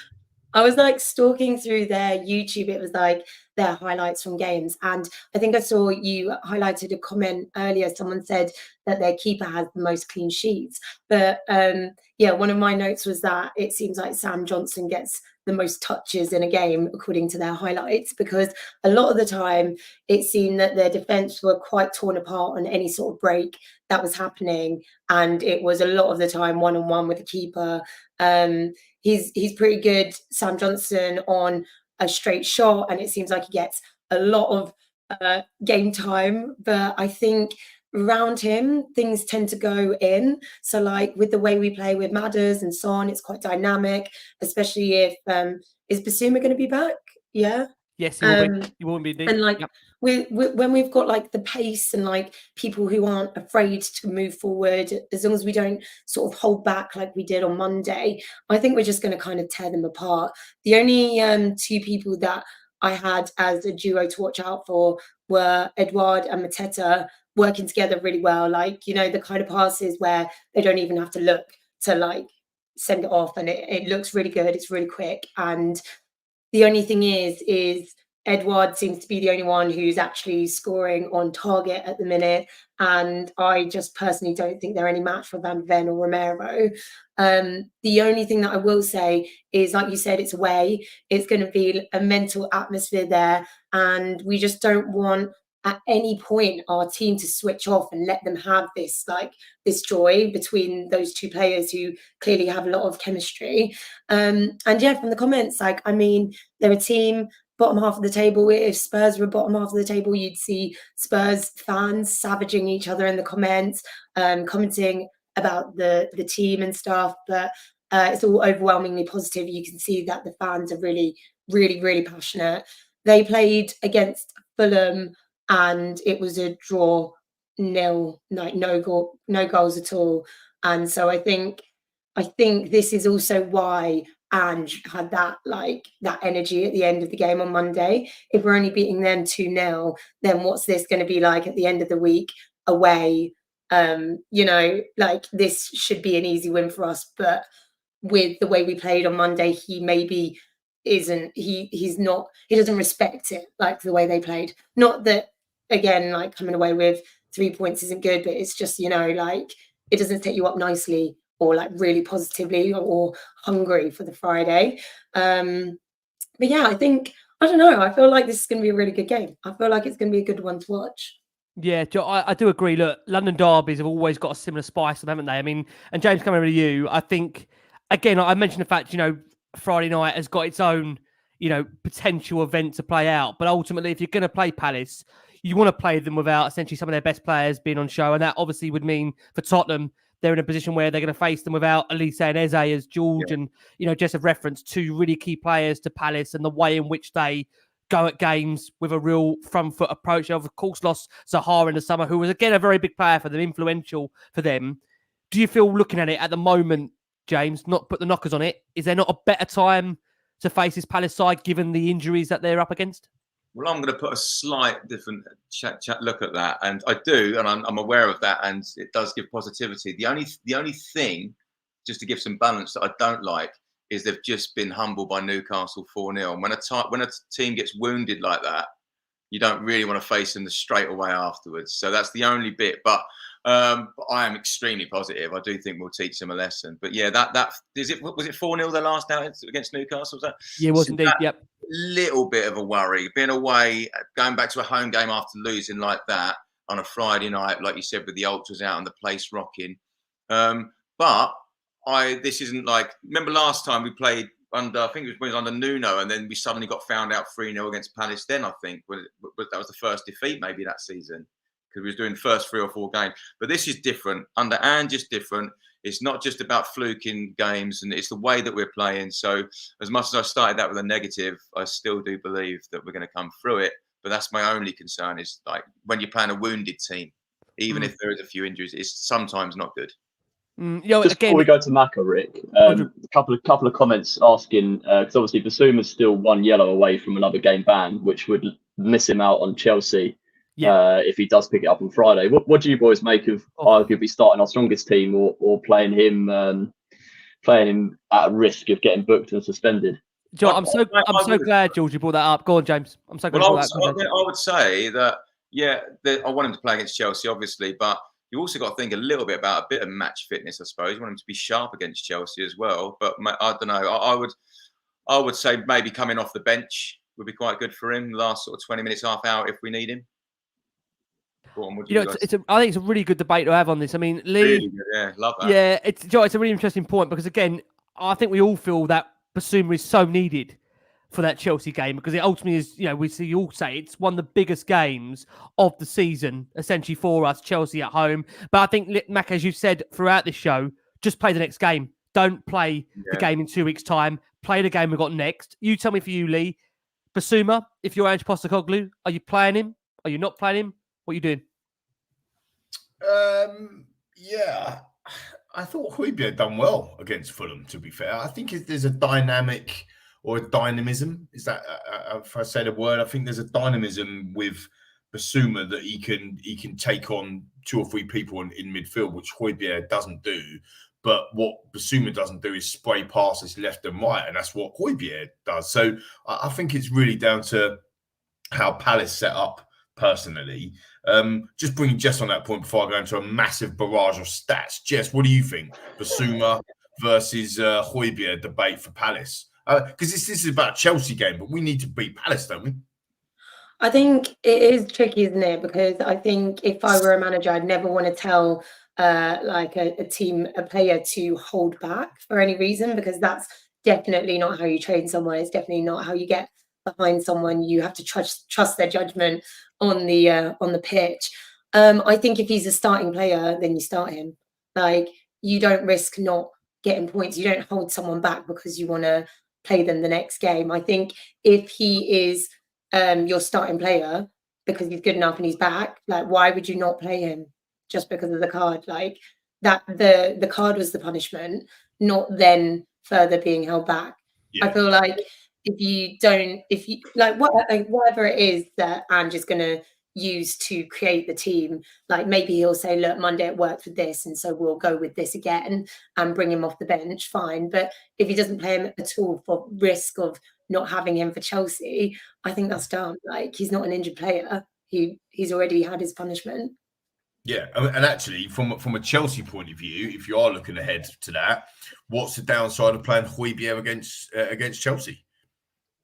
I was like stalking through their YouTube. It was like their highlights from games, and I think I saw you highlighted a comment earlier. Someone said that their keeper has the most clean sheets, but one of my notes was that it seems like Sam Johnson gets the most touches in a game according to their highlights, because a lot of the time it seemed that their defense were quite torn apart on any sort of break that was happening, and it was a lot of the time one-on-one with the keeper. He's pretty good, Sam Johnson, on a straight shot, and it seems like he gets a lot of game time, but I think around him things tend to go in. So like with the way we play with Madders and Son, it's quite dynamic, especially if is Basuma going to be back? Yeah. Yes, he will be. He won't be. And like when we've got like the pace and like people who aren't afraid to move forward, as long as we don't sort of hold back like we did on Monday, I think we're just going to kind of tear them apart. The only two people that I had as a duo to watch out for were Edouard and Mateta, working together really well. Like, you know, the kind of passes where they don't even have to look to like send it off, and it looks really good. It's really quick. And the only thing is Edouard seems to be the only one who's actually scoring on target at the minute. And I just personally don't think they're any match for Van Ven or Romero. The only thing that I will say is, like you said, it's away. It's going to be a mental atmosphere there. And we just don't want at any point our team to switch off and let them have this joy between those two players who clearly have a lot of chemistry. And yeah, from the comments, like, I mean, they're a team bottom half of the table. If Spurs were bottom half of the table, you'd see Spurs fans savaging each other in the comments, commenting about the team and stuff. But it's all overwhelmingly positive. You can see that the fans are really, really, really passionate. They played against Fulham and it was a draw, nil, like no goals at all. And so I think this is also why Ange had that energy at the end of the game on Monday. If we're only beating them 2-0, then what's this going to be like at the end of the week away? You know, like, this should be an easy win for us. But with the way we played on Monday, he maybe isn't. He doesn't respect it like the way they played. Not that, again, like, coming away with 3 points isn't good, but it's just, you know, like, it doesn't set you up nicely or like really positively or hungry for the Friday. But yeah, I don't know. I feel like this is going to be a really good game. I feel like it's going to be a good one to watch. Yeah, I do agree. Look, London derbies have always got a similar spice, haven't they? I mean, and James, coming over to you, I think, again, I mentioned the fact, you know, Friday night has got its own, you know, potential event to play out. But ultimately, if you're going to play Palace, you want to play them without essentially some of their best players being on show. And that obviously would mean for Tottenham, they're in a position where they're going to face them without Elise and Eze, as George and, you know, just have referenced, two really key players to Palace and the way in which they go at games with a real front foot approach. They've, of course, lost Sarr in the summer, who was, again, a very big player for them, influential for them. Do you feel, looking at it at the moment, James, not put the knockers on it, is there not a better time to face this Palace side given the injuries that they're up against? Well, I'm going to put a slight different look at that, and I do, and I'm aware of that, and it does give positivity. The only thing, just to give some balance, that I don't like is they've just been humbled by Newcastle 4-0. And when a team gets wounded like that, you don't really want to face them straight away afterwards. So that's the only bit. But I am extremely positive. I do think we'll teach them a lesson. But yeah, was it 4-0 their last out against Newcastle? Was that? Yeah, it was indeed. Yep. Little bit of a worry. Being away, going back to a home game after losing like that on a Friday night, like you said, with the ultras out and the place rocking. But this isn't like, remember last time we played under, I think it was under Nuno, and then we suddenly got found out 3-0 against Palace then, I think. That was the first defeat maybe that season, because we was doing the first 3 or 4 games. But this is different. Under Ange, just different. It's not just about fluking games, and it's the way that we're playing. So as much as I started that with a negative, I still do believe that we're going to come through it. But that's my only concern, is like when you're playing a wounded team, even if there is a few injuries, it's sometimes not good. Just before we go to Maka, Rick, a couple of comments asking, because obviously Basuma's still 1 yellow away from another game ban, which would miss him out on Chelsea if he does pick it up on Friday. What do you boys make of arguably starting our strongest team or playing him at risk of getting booked and suspended? Joe, I'm so glad, George, you brought that up. Go on, James. I'm so glad you brought that up. I would say that, I want him to play against Chelsea, obviously, but you also got to think a little bit about a bit of match fitness, I suppose. You want him to be sharp against Chelsea as well. But I don't know. I would say maybe coming off the bench would be quite good for him. Last sort of 20 minutes, half hour if we need him. Go on, what do you guys I think it's a really good debate to have on this. I mean, Lee, really good, yeah, love that. Yeah, it's a really interesting point because again, I think we all feel that Basuma is so needed for that Chelsea game because it ultimately is, we see you all say it's one of the biggest games of the season, essentially for us, Chelsea at home. But I think, Mac, as you've said throughout this show, just play the next game. Don't play the game in 2 weeks' time. Play the game we've got next. You tell me for you, Lee, Basuma, if you're Ange Postecoglou, are you playing him? Are you not playing him? What are you doing? Yeah, I thought Højbjerg done well against Fulham, to be fair. I think there's a dynamic or a dynamism. Is that, if I say the word, I think there's a dynamism with Basuma that he can take on 2 or 3 people in midfield, which Højbjerg doesn't do. But what Basuma doesn't do is spray passes left and right, and that's what Højbjerg does. So I think it's really down to how Palace set up personally. Just bringing Jess on that point before I go into a massive barrage of stats. Jess, what do you think? Basuma versus Højbjerg debate for Palace? Because this is about a Chelsea game, but we need to beat Palace, don't we? I think it is tricky, isn't it? Because I think if I were a manager, I'd never want to tell a player to hold back for any reason, because that's definitely not how you train someone. It's definitely not how you get behind someone. You have to trust their judgment on the pitch. I think if he's a starting player, then you start him. Like, you don't risk not getting points. You don't hold someone back because you want to play them the next game. I think if he is your starting player because he's good enough and he's back, like, why would you not play him just because of the card? Like, that the card was the punishment, not then further being held back. Yeah. I feel like if you whatever it is that Ange is going to use to create the team, like, maybe he'll say, look, Monday it worked with this, and so we'll go with this again and bring him off the bench, fine. But if he doesn't play him at all for risk of not having him for Chelsea, I think that's dumb. Like, he's not an injured player. He's already had his punishment. Yeah, and actually, from a Chelsea point of view, if you are looking ahead to that, what's the downside of playing Højbjerg against Chelsea?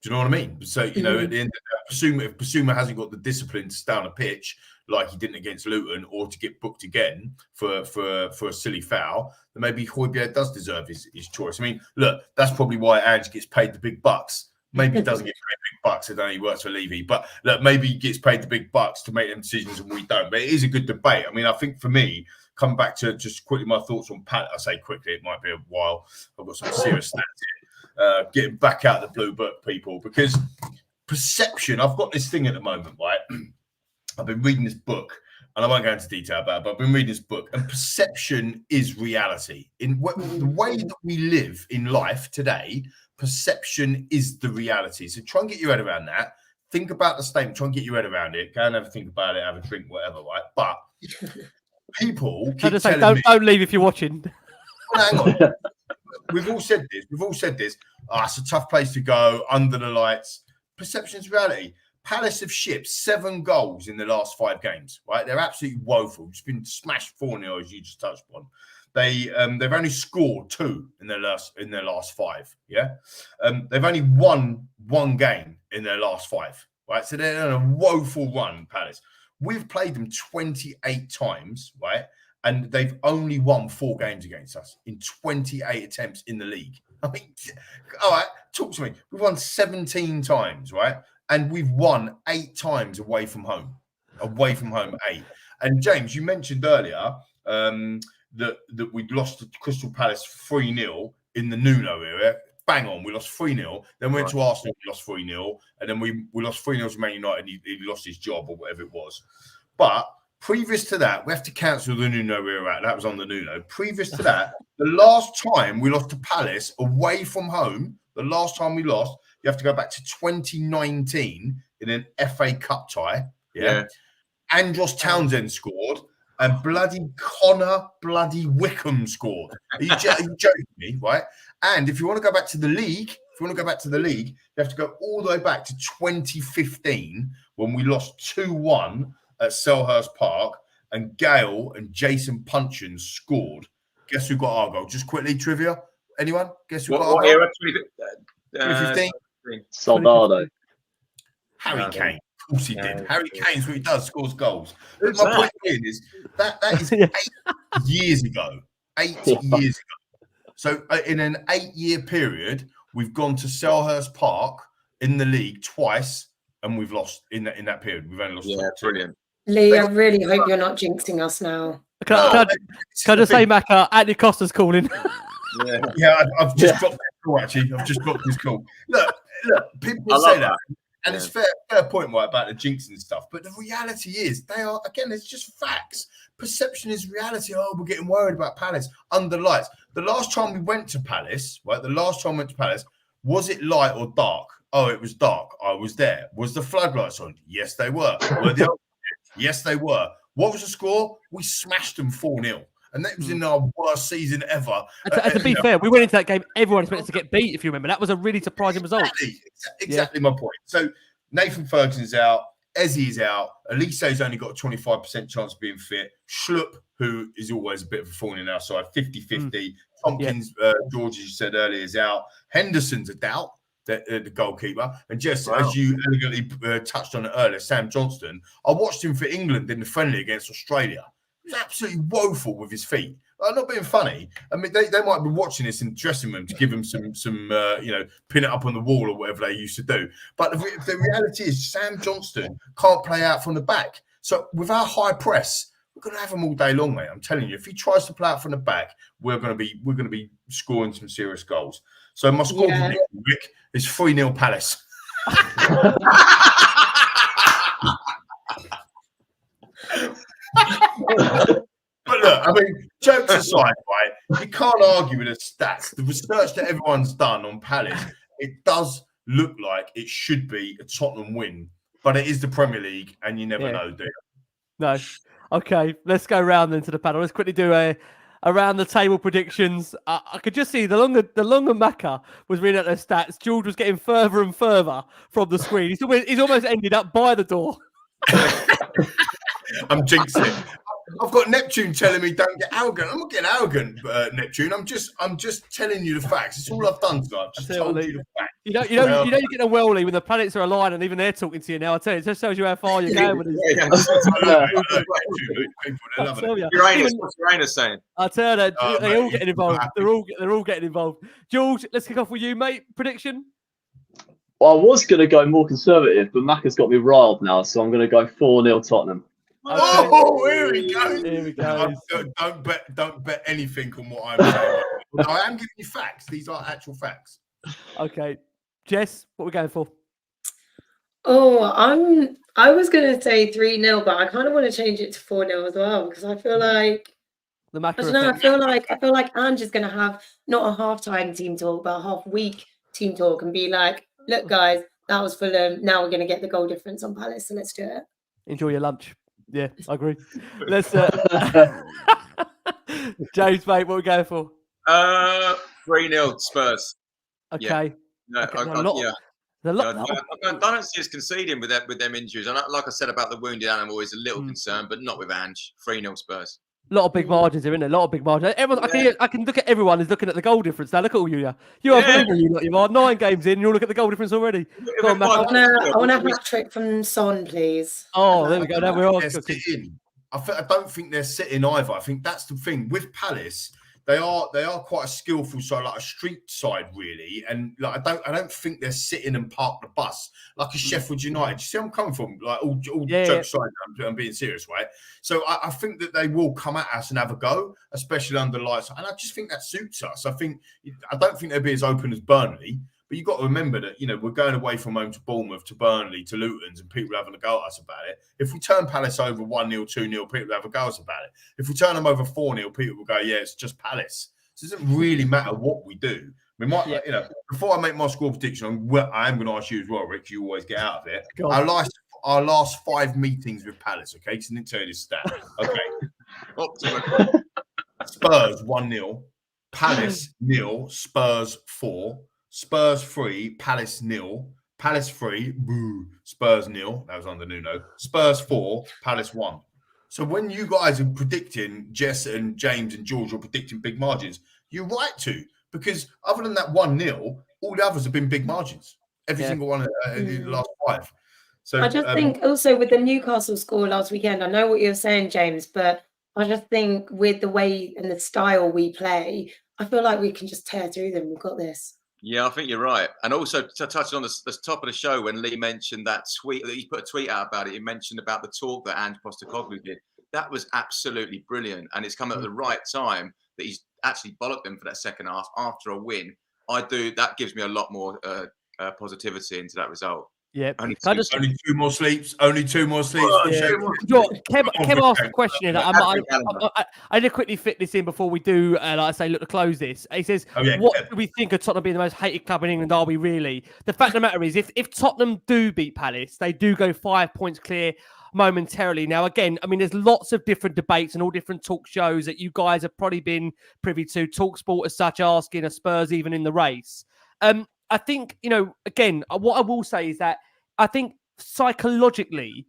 Do you know what I mean? So, at the end of that, if Basuma hasn't got the discipline to stay on a pitch like he didn't against Luton, or to get booked again for a silly foul, then maybe Højbjerg does deserve his choice. I mean, look, that's probably why Ange gets paid the big bucks. Maybe he doesn't get paid big bucks. I don't know, he works for Levy. But look, maybe he gets paid the big bucks to make them decisions and we don't. But it is a good debate. I mean, I think for me, come back to just quickly my thoughts on Pat. I say quickly, it might be a while. I've got some serious stats here. Getting back out the blue book, people, because perception, I've got this thing at the moment, right? I've been reading this book, and I won't go into detail about it, but I've been reading this book, and perception is reality. In the way that we live in life today, perception is the reality. So try and get your head around that. Think about the statement, try and get your head around it. Go and have a think about it, have a drink, whatever, right? But people keep telling me, don't leave if you're watching. Hang on. We've all said this. Oh, it's a tough place to go, under the lights. Perception's reality. Palace have shipped 7 goals in the last 5 games, right? They're absolutely woeful. Just been smashed 4-0, as you just touched on. They've only scored 2 in their last 5. Yeah, they've only won 1 game in their last 5. Right, so they're on a woeful run, Palace. We've played them 28 times, right? And they've only won 4 games against us in 28 attempts in the league. I mean, all right, talk to me. We've won 17 times, right? And we've won 8 times away from home. 8. And James, you mentioned earlier that we'd lost to Crystal Palace 3-0 in the Nuno era. Bang on, we lost 3-0. Then we went to Arsenal, we lost 3-0. And then we lost 3-0 to Man United, and he lost his job or whatever it was. But previous to that, we have to cancel the Nuno era out. That was on the Nuno. Previous to that, the last time we lost to Palace away from home, the last time we lost, you have to go back to 2019 in an FA Cup tie. Yeah. Andros Townsend scored, and bloody Connor bloody Wickham scored. Are you joking me, right? And if you want to go back to the league, you have to go all the way back to 2015 when we lost 2-1 at Selhurst Park, and Gale and Jason Puncheon scored. Guess who got our goal? Just quickly, trivia. Anyone? Guess who got our goal? Era? 2015. Soldado. Harry Kane. Of course he did. Harry Kane's what he does, scores goals. But Who's my that? point being is that is Yeah. 8 years ago. 8 Yeah. years ago. So in an 8-year period, we've gone to Selhurst Park in the league twice, and we've lost in that period. We've only lost. Yeah, 2. brilliant. Lee, I really hope you're not jinxing us now. Can I just say, Macca, Anthony Costa's calling. Yeah. I've just dropped this call, actually. I've just dropped this call. Look, people I say love that. that. And it's fair point, right, about the jinx and stuff. But the reality is, they are, again, it's just facts. Perception is reality. Oh, we're getting worried about Palace under lights. The last time we went to Palace, right, was it light or dark? Oh, it was dark. I was there. Was the floodlights on? Yes, they were. Were the Yes, they were. What was the score? We smashed them 4-0. And that was in our worst season ever. And to be fair, we went into that game, everyone expected to get beat, if you remember. That was a really surprising result. Exactly my point. So Nathan Ferguson's out. Ezzy's out. Elise's only got a 25% chance of being fit. Schlupp, who is always a bit of a thorn in our side, 50-50. Tompkins, George, as you said earlier, is out. Henderson's a doubt, the goalkeeper. And just as you elegantly touched on it earlier, Sam Johnston, I watched him for England in the friendly against Australia. He was absolutely woeful with his feet. I'm not being funny. I mean, they might be watching this in the dressing room to give him some pin it up on the wall or whatever they used to do. But the reality is, Sam Johnston can't play out from the back. So with our high press, we're going to have him all day long, mate. I'm telling you, if he tries to play out from the back, we're going to be scoring some serious goals. So my score prediction, Rick, is 3-0 Palace. But look, I mean, jokes aside, right? You can't argue with the stats. The research that everyone's done on Palace, it does look like it should be a Tottenham win, but it is the Premier League, and you never know, do you? No. Okay, let's go round then to the panel. Let's quickly do a around the table predictions. I could just see the longer Macca was reading out their stats, George was getting further and further from the screen. He's almost ended up by the door. I'm jinxing it. I've got Neptune telling me don't get arrogant. I'm not getting arrogant, Neptune. I'm just telling you the facts. It's all I've done tonight. I've just told you the facts. You know you're getting a welly when the planets are aligned and even they're talking to you now. I tell you, it just shows you how far you're going with this. What's Uranus saying? I tell you, they're all getting involved. They're all getting involved. George, let's kick off with you, mate. Prediction? Well, I was going to go more conservative, but Macca's got me riled now, so I'm going to go 4-0 Tottenham. Okay. Oh, here we go. Here we go. Don't bet anything on what I'm saying. I am giving you facts. These are actual facts. Okay, Jess, what are we going for? Oh, I was going to say 3-0, but I kind of want to change it to 4-0 as well because I feel like The Macca I don't know. effect. I feel like Ange is going to have not a half-time team talk, but a half-week team talk, and be like, "Look, guys, that was Fulham. Now we're going to get the goal difference on Palace, so let's do it." Enjoy your lunch. Yeah, I agree. Let's James, mate, what are we going for? 3-0 Spurs. Okay. No, Okay, I no, don't see us conceding with them injuries. And like I said about the wounded animal, is a little concern, but not with Ange. 3-0 Spurs. A lot of big margins here, isn't there? A lot of big margins. Everyone, I can look at everyone who's looking at the goal difference now. Look at all you. You are unbelievable. You are 9 games in. You'll look at the goal difference already. Go on, Matt. I want a hat trick from Son, please. Oh, there we go. Now we're all They're cooking. sitting. I don't think they're sitting either. I think that's the thing with Palace. They are quite a skillful side, like a street side, really. And like I don't think they're sitting and park the bus like a Sheffield United. You see where I'm coming from? Like all jokes aside, I'm being serious, right? So I think that they will come at us and have a go, especially under lights. And I just think that suits us. I don't think they'll be as open as Burnley. But you've got to remember that, we're going away from home to Bournemouth, to Burnley, to Luton's, and people are having a go at us about it. If we turn Palace over 1-0, 2-0, people will have a go at us about it. If we turn them over 4-0, people will go, yeah, it's just Palace. So it doesn't really matter what we do. We might, before I make my score prediction, I am going to ask you as well, Rick. You always get out of it. Our last 5 meetings with Palace, okay? Because I didn't tell you this stat. Okay. Spurs 1-0, Palace 0, Spurs 4. Spurs 3, Palace 0. Palace 3, boo. Spurs 0. That was under Nuno. Spurs 4, Palace 1. So when you guys are predicting, Jess and James and George are predicting big margins, you're right to. Because other than that 1-0, All the others have been big margins. Every single one in the last 5. So I just think also with the Newcastle score last weekend, I know what you're saying, James, but I just think with the way and the style we play, I feel like we can just tear through them. We've got this. Yeah, I think you're right. And also to touch on the top of the show when Lee mentioned that tweet, he put a tweet out about it. He mentioned about the talk that Ange Postecoglou did. That was absolutely brilliant. And it's come at the right time that he's actually bollocked them for that second half after a win. That gives me a lot more positivity into that result. Yeah, only 2 more sleeps. Only 2 more sleeps. Kev asked a question that I need to quickly fit this in before we do. Like I say, look to close this. He says, "What do we think of Tottenham being the most hated club in England? Are we really?" The fact of the matter is, if Tottenham do beat Palace, they do go 5 points clear momentarily. Now, again, I mean, there's lots of different debates and all different talk shows that you guys have probably been privy to. TalkSport as such, asking are Spurs even in the race? I think, again, what I will say is that I think psychologically,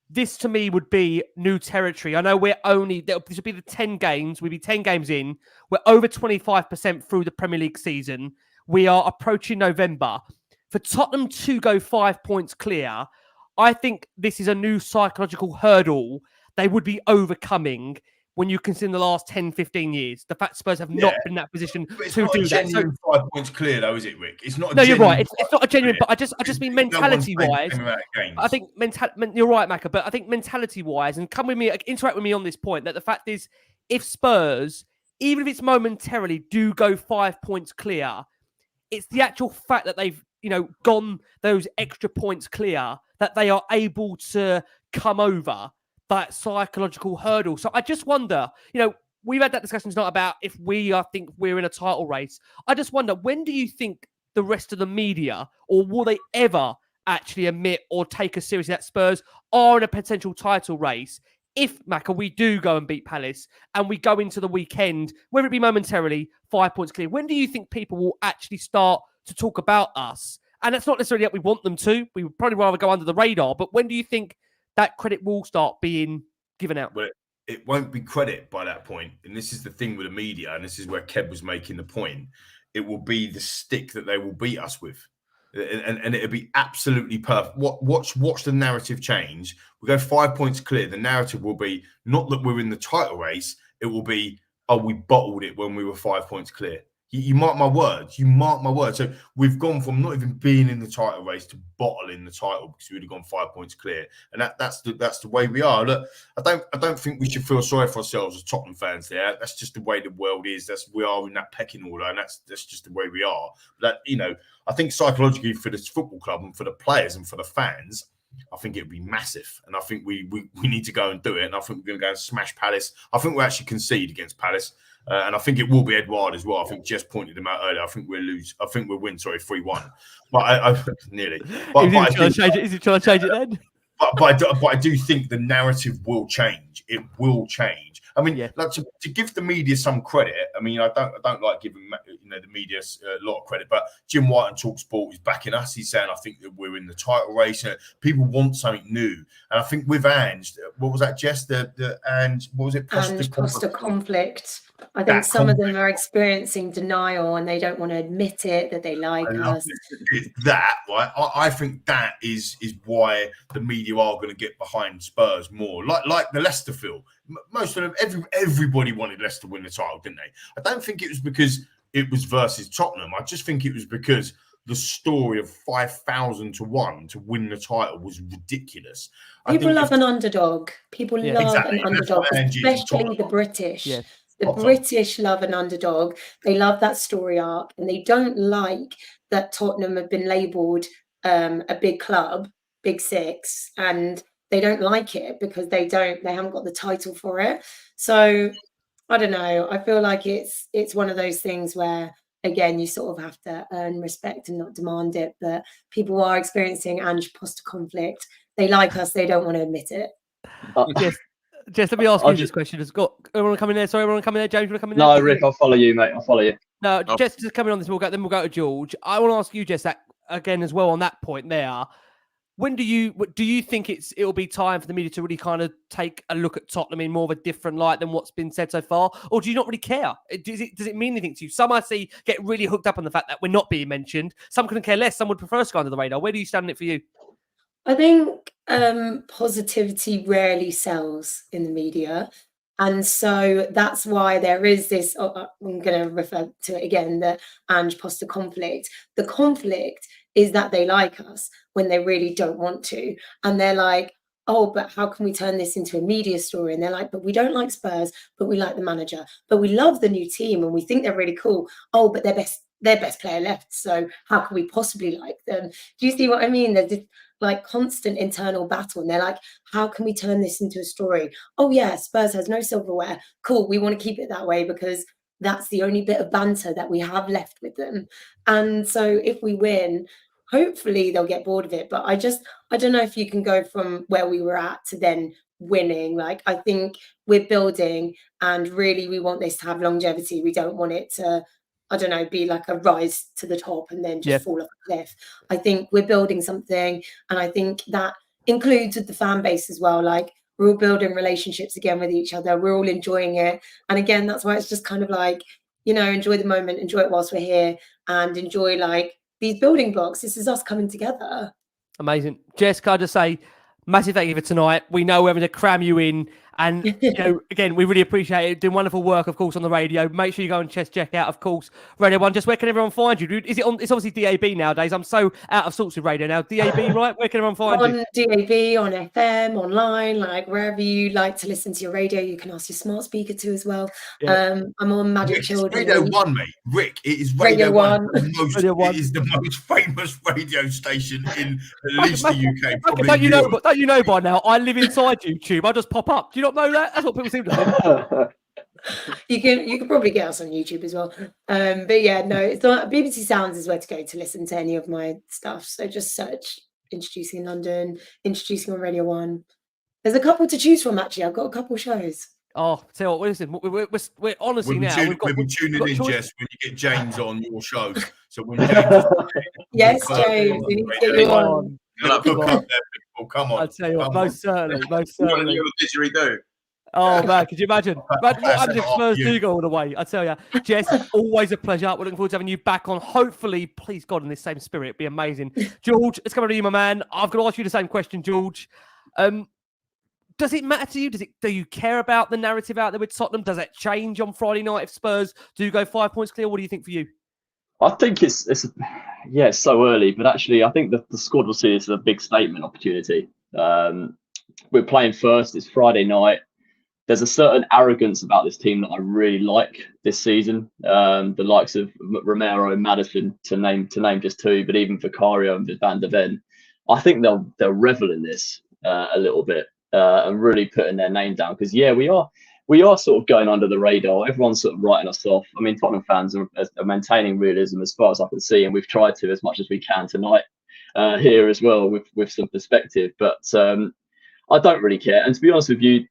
this to me would be new territory. I know this would be the 10 games. We'd be 10 games in. We're over 25% through the Premier League season. We are approaching November. For Tottenham to go 5 points clear, I think this is a new psychological hurdle they would be overcoming when you consider the last 10, 15 years. The fact Spurs have not been in that position to do that. So 5 points clear, though, is it, Rick? It's not. No, you're right. It's not a genuine. But I just mean mentality-wise. I think you're right, Macca. But I think mentality-wise, and come with me, interact with me on this point. That the fact is, if Spurs, even if it's momentarily, do go 5 points clear, it's the actual fact that they've gone those extra points clear that they are able to come over that psychological hurdle. So I just wonder, we've had that discussion tonight about if think we're in a title race. I just wonder, when do you think the rest of the media, or will they ever actually admit or take us seriously that Spurs are in a potential title race? If, Macca, we do go and beat Palace and we go into the weekend, whether it be momentarily, 5 points clear, when do you think people will actually start to talk about us? And that's not necessarily that we want them to. We would probably rather go under the radar. But when do you think that credit will start being given out? Well, it won't be credit by that point. And this is the thing with the media, and this is where Kev was making the point. It will be the stick that they will beat us with. And it'll be absolutely perfect. Watch the narrative change. We go 5 points clear. The narrative will be not that we're in the title race. It will be, we bottled it when we were 5 points clear. You mark my words. You mark my words. So we've gone from not even being in the title race to bottling the title because we would have gone 5 points clear, and that's the way we are. Look, I don't think we should feel sorry for ourselves as Tottenham fans. There, that's just the way the world is. We are in that pecking order, and that's just the way we are. But I think psychologically for this football club and for the players and for the fans, I think it would be massive, and I think we need to go and do it. And I think we're going to go and smash Palace. I think we'll actually concede against Palace. And I think it will be Edouard as well. I think Jess pointed him out earlier. I think we'll lose. I think we'll win. 3-1. But I nearly. But is he trying to change it then? But I do think the narrative will change. It will change. I mean, like to give the media some credit. I mean, I don't like giving the media a lot of credit, but Jim White and TalkSport is backing us. He's saying I think that we're in the title race. People want something new, and I think with Ange, what was that? Jess, the Ange, what was it? Poster conflict. I think some of them are experiencing denial and they don't want to admit it that they like us. That, right? I think that is why the media are going to get behind Spurs more. Like the Leicester feel. Most of them, everybody wanted Leicester to win the title, didn't they? I don't think it was because it was versus Tottenham. I just think it was because the story of 5,000 to 1 to win the title was ridiculous. People love an underdog. People love an underdog, especially the British. Yeah. The British love an underdog. They love that story arc, and they don't like that Tottenham have been labelled a big club, Big Six, and they don't like it because they haven't got the title for it. So I don't know. I feel like it's one of those things where, again, you sort of have to earn respect and not demand it. But people are experiencing Ange Poster conflict. They like us. They don't want to admit it. Jess, let me ask you this question. Has got everyone coming there? Sorry, everyone coming there. James, you want to come in there? No, Rick, I'll follow you, mate. I'll follow you. No, Jess is coming on this. Then we'll go to George. I want to ask you, Jess, that again as well on that point there. When do you think it'll be time for the media to really kind of take a look at Tottenham in more of a different light than what's been said so far, or do you not really care? Does it mean anything to you? Some I see get really hooked up on the fact that we're not being mentioned. Some couldn't care less. Some would prefer us to go under the radar. Where do you stand on it for you? I think positivity rarely sells in the media. And so that's why there is this, I'm going to refer to it again, the Ange Poster conflict. The conflict is that they like us when they really don't want to. And they're like, oh, but how can we turn this into a media story? And they're like, but we don't like Spurs, but we like the manager. But we love the new team and we think they're really cool. Oh, but their best player left. So how can we possibly like them? Do you see what I mean? There's this like constant internal battle. And they're like, how can we turn this into a story? Oh yeah, Spurs has no silverware. Cool, we want to keep it that way because that's the only bit of banter that we have left with them. And so if we win, hopefully they'll get bored of it. But I don't know if you can go from where we were at to then winning. Like, I think we're building and really we want this to have longevity. We don't want it to, I don't know, be like a rise to the top and then just fall off a cliff. I think we're building something, and I think that includes with the fan base as well. Like, we're all building relationships again with each other. We're all enjoying it. And again, that's why it's just kind of like, you know, enjoy the moment, enjoy it whilst we're here, and enjoy like these building blocks. This is us coming together. Amazing. Jess, can I just say, massive thank you for tonight. We know we're going to cram you in. And, you know, again, we really appreciate it. Doing wonderful work, of course, on the radio. Make sure you go and check out, of course, Radio 1. Just where can everyone find you? Is it on? It's obviously DAB nowadays. I'm so out of sorts with radio now. DAB, right? Where can everyone find you? On DAB, on FM, online, like wherever you like to listen to your radio, you can ask your smart speaker to as well. Yeah. I'm on Magic Rick, Children. Radio 1, mate. Rick, it is Radio 1. It is the most famous radio station in at least the UK. Don't you know by now? I live inside YouTube. I just pop up. Do you not know that? That's what people seem to think. You can probably get us on YouTube as well. But yeah, no, it's not. BBC Sounds is where to go to listen to any of my stuff. So just search Introducing in London, Introducing on Radio 1. There's a couple to choose from, actually. I've got a couple shows. Oh, tell you what, listen, we're honestly now. We'll be tuning in, Jess, when you get James on your show. So when James yes, James, we need to get you on. Come on. I'll tell you what, most certainly. What little didgeridoo? Oh man, could you imagine? What happens if Spurs do go all the way? I tell you, Jess, always a pleasure. We're looking forward to having you back on. Hopefully, please God, in this same spirit, it'd be amazing. George, let's come over to you, my man. I've got to ask you the same question, George. Does it matter to you? Do you care about the narrative out there with Tottenham? Does it change on Friday night if Spurs do go 5 points clear? What do you think for you? I think it's so early, but actually I think the squad will see this as a big statement opportunity. We're playing first. It's Friday night. There's a certain arrogance about this team that I really like this season. The likes of Romero and Maddison, to name just two, but even Vicario and Van der Ven. I think they'll revel in this a little bit and really putting their name down. Because we are sort of going under the radar. Everyone's sort of writing us off. I mean, Tottenham fans are maintaining realism as far as I can see, and we've tried to as much as we can tonight here as well with some perspective. But I don't really care. And to be honest with you,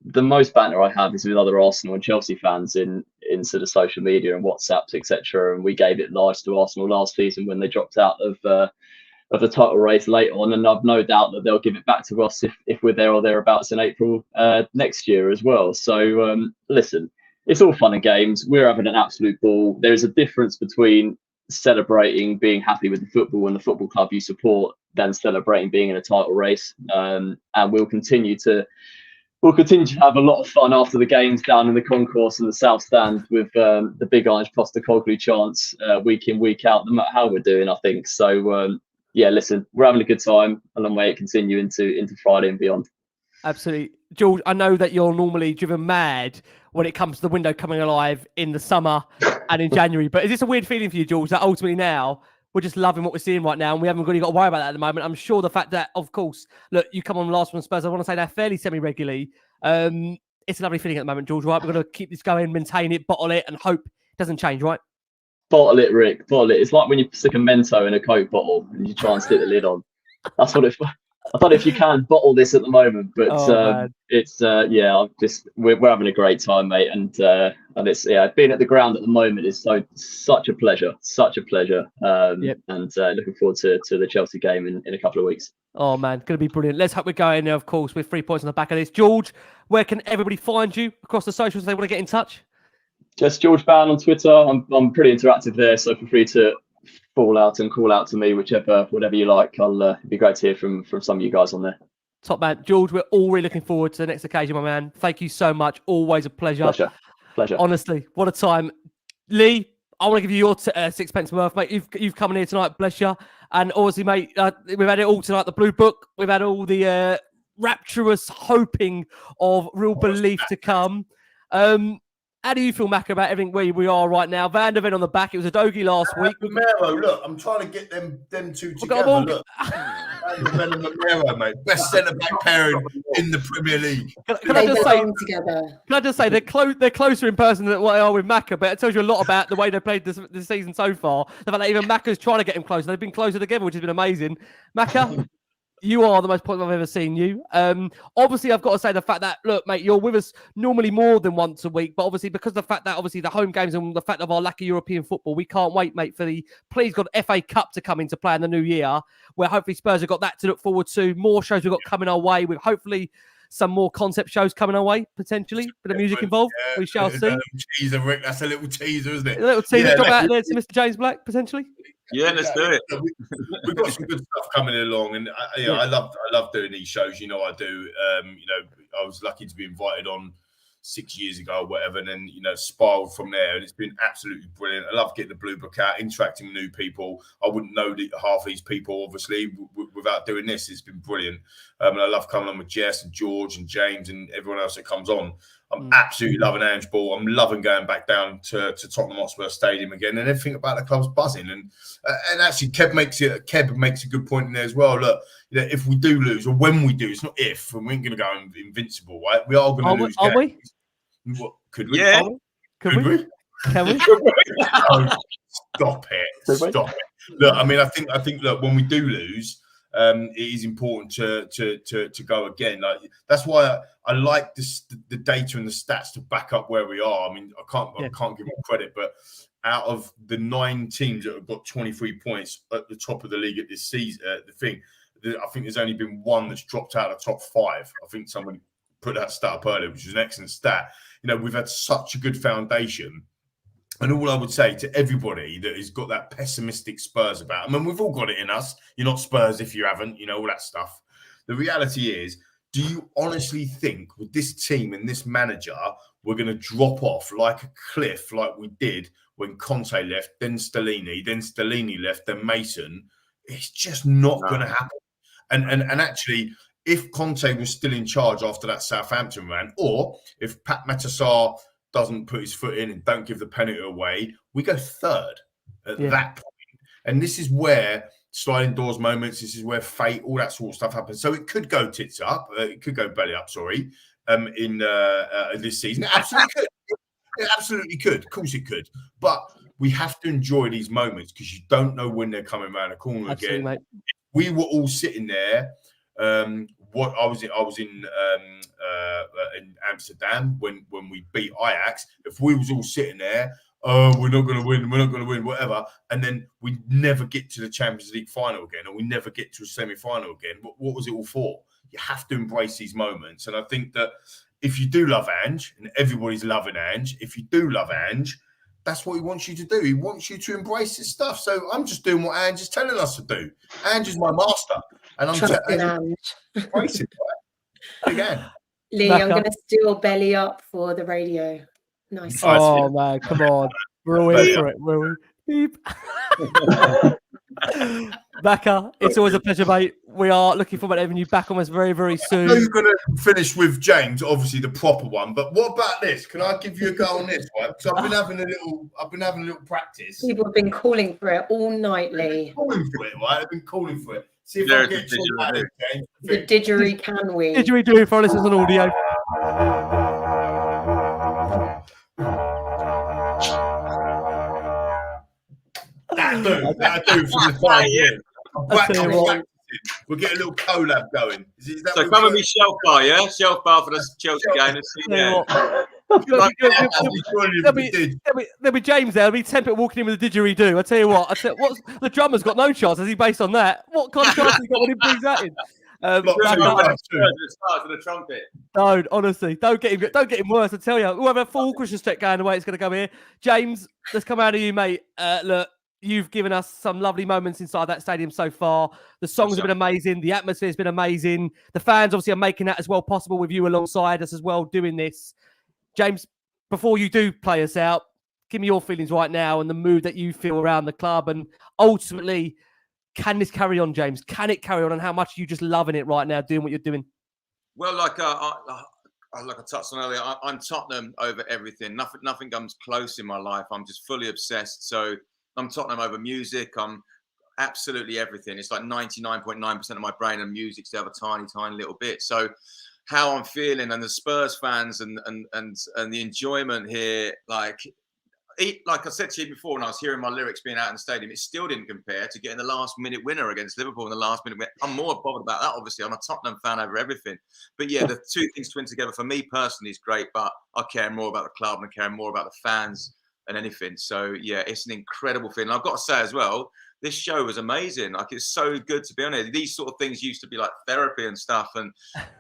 the most banter I have is with other Arsenal and Chelsea fans in sort of social media and WhatsApps, etc. And we gave it large to Arsenal last season when they dropped out of the title race late on, and I've no doubt that they'll give it back to us if we're there or thereabouts in April next year as well. So listen, it's all fun and games. We're having an absolute ball. There's a difference between celebrating being happy with the football and the football club you support than celebrating being in a title race. And we'll continue to have a lot of fun after the games down in the concourse and the South Stand with the big Ange Postecoglou chants week in, week out, no matter how we're doing, I think. So yeah, listen, we're having a good time, and long way it continue into Friday and beyond. Absolutely. George, I know that you're normally driven mad when it comes to the window coming alive in the summer and in January, but is this a weird feeling for you, George, that ultimately now we're just loving what we're seeing right now and we haven't really got to worry about that at the moment? I'm sure the fact that, of course, look, you come on Last One Spurs, I want to say that fairly semi-regularly. It's a lovely feeling at the moment, George, right? We're going to keep this going, maintain it, bottle it, and hope it doesn't change, right? Bottle it, Rick. Bottle it. It's like when you stick a Mento in a Coke bottle and you try and stick the lid on. That's what it's. I don't know if you can bottle this at the moment, but Man. it's we're having a great time, mate, and it's being at the ground at the moment is such a pleasure, and looking forward to the Chelsea game in a couple of weeks. Oh man, going to be brilliant. Let's hope we're going there, of course, with 3 points on the back of this. George, where can everybody find you across the socials if they want to get in touch? Just George Bann on Twitter. I'm pretty interactive there, so feel free to fall out and call out to me, whatever you like. It'd be great to hear from some of you guys on there. Top man. George, we're all really looking forward to the next occasion, my man. Thank you so much. Always a pleasure. Pleasure. Honestly, what a time. Lee, I want to give you your sixpence worth, mate. You've come in here tonight, bless you. And obviously, mate, we've had it all tonight. The Blue Book. We've had all the rapturous hoping of real belief to come. How do you feel, Mac, about everything where we are right now? Van der Ven on the back. It was Udogie last week. Romero, look, I'm trying to get them two together. Look, Van der Ven and Romero, mate, best centre-back pairing in the Premier League. Can I just say they're closer in person than what they are with Macca, but it tells you a lot about the way they played this season so far. The fact that even Macca's trying to get him closer. They've been closer together, which has been amazing. Macca, you are the most positive I've ever seen you. Obviously, I've got to say the fact that, look, mate, you're with us normally more than once a week, but obviously because of the fact that obviously the home games and the fact of our lack of European football, we can't wait, mate, for the please God FA Cup to come into play in the new year, where hopefully Spurs have got that to look forward to. More shows we've got coming our way with hopefully some more concept shows coming our way, potentially. Bit of music involved. Yeah, we shall see. Teaser, Rick. That's a little teaser, isn't it? A little teaser drop out there to Mr. James Black, potentially. Yeah, let's do it. We've got some good stuff coming along, and I love doing these shows. You know, I do. I was lucky to be invited on 6 years ago or whatever, and then spiraled from there, and it's been absolutely brilliant. I love getting the Blue Book out, interacting with new people. I wouldn't know half these people obviously without doing this. It's been brilliant, and I love coming on with Jess and George and James and everyone else that comes on. I'm absolutely loving Ange Ball. I'm loving going back down to Tottenham Hotspur Stadium again, and everything about the club's buzzing. And actually, Kev makes a good point in there as well. Look, if we do lose, or when we do, it's not if, and we ain't going to go invincible, right? We are going to lose. Are we? What, could we? Yeah. Could we? Can we? No, stop it! Stop it! Look, I mean, I think. Look, when we do lose, it is important to go again. Like that's why I like the data and the stats to back up where we are. I mean, I can't give them credit, but out of the 9 teams that have got 23 points at the top of the league at this season, I think there's only been one that's dropped out of the top 5. I think someone put that stat up earlier, which was an excellent stat. We've had such a good foundation. And all I would say to everybody that has got that pessimistic Spurs about them, and we've all got it in us, you're not Spurs if you haven't, all that stuff. The reality is, do you honestly think with this team and this manager, we're going to drop off like a cliff like we did when Conte left, then Stellini left, then Mason? It's just not going to happen. And actually, if Conte was still in charge after that Southampton run, or if Pat Matasar doesn't put his foot in and don't give the penalty away, we go third at that point. And this is where sliding doors moments, this is where fate, all that sort of stuff happens. So it could go tits up, it could go belly up, in this season. It absolutely could. It absolutely could. Of course it could. But we have to enjoy these moments because you don't know when they're coming around the corner again. Mate. We were all sitting there. I was in Amsterdam when we beat Ajax. If we was all sitting there, we're not going to win, whatever, and then we never get to the Champions League final again, and we never get to a semi-final again. What was it all for? You have to embrace these moments, and I think that if you do love Ange, and everybody's loving Ange, if you do love Ange, that's what he wants you to do. He wants you to embrace his stuff. So I'm just doing what Ange is telling us to do. Ange is my master. And I'm just embracing it. Again. Lee, I'm going to steal belly up for the radio. Nice. Oh, man, come on. We're all in for it. We're beep. Becca, it's always a pleasure, mate. We are looking forward to having you back on us very, very soon. I know you're going to finish with James, obviously the proper one. But what about this? Can I give you a go on this one? Because I've been having a little practice. People have been calling for it all night, Lee. Calling for it, right? I've been calling for it. See if I get you James. The didgeridoo, can we? Didgeridoo for our listeners on audio. That'll do for the time. We'll get a little collab going. Is that So what come we're and be shelf bar, yeah? Shelf bar for the Chelsea game. Yeah. doing? There'll be James there. There'll be Tempest walking in with a didgeridoo. I tell you what. What's the drummer's got no chance. Is he based on that? What kind of chance has he got when he brings that in? The trumpet. Don't honestly, don't get him worse. I tell you, we'll have a full Christmas check going the way it's going to come here. James, let's come out of you, mate. Look, you've given us some lovely moments inside that stadium so far. The songs have been amazing. The atmosphere has been amazing. The fans obviously are making that as well possible with you alongside us as well doing this. James, before you do play us out, give me your feelings right now and the mood that you feel around the club, and ultimately, can this carry on, James? Can it carry on, and how much are you just loving it right now, doing what you're doing? Well, like I touched on earlier, I'm Tottenham over everything. Nothing comes close in my life. I'm just fully obsessed. So I'm Tottenham over music. I'm absolutely everything. It's like 99.9% of my brain and music's the other tiny little bit. So how I'm feeling, and the Spurs fans and the enjoyment here, like I said to you before, when I was hearing my lyrics being out in the stadium, it still didn't compare to getting the last-minute winner against Liverpool in the last-minute win. I'm more bothered about that, obviously. I'm a Tottenham fan over everything. But yeah, the two things twin together for me personally is great, but I care more about the club and I care more about the fans than anything. So yeah, it's an incredible feeling. I've got to say as well, this show was amazing. Like, it's so good to be on it. These sort of things used to be like therapy and stuff, and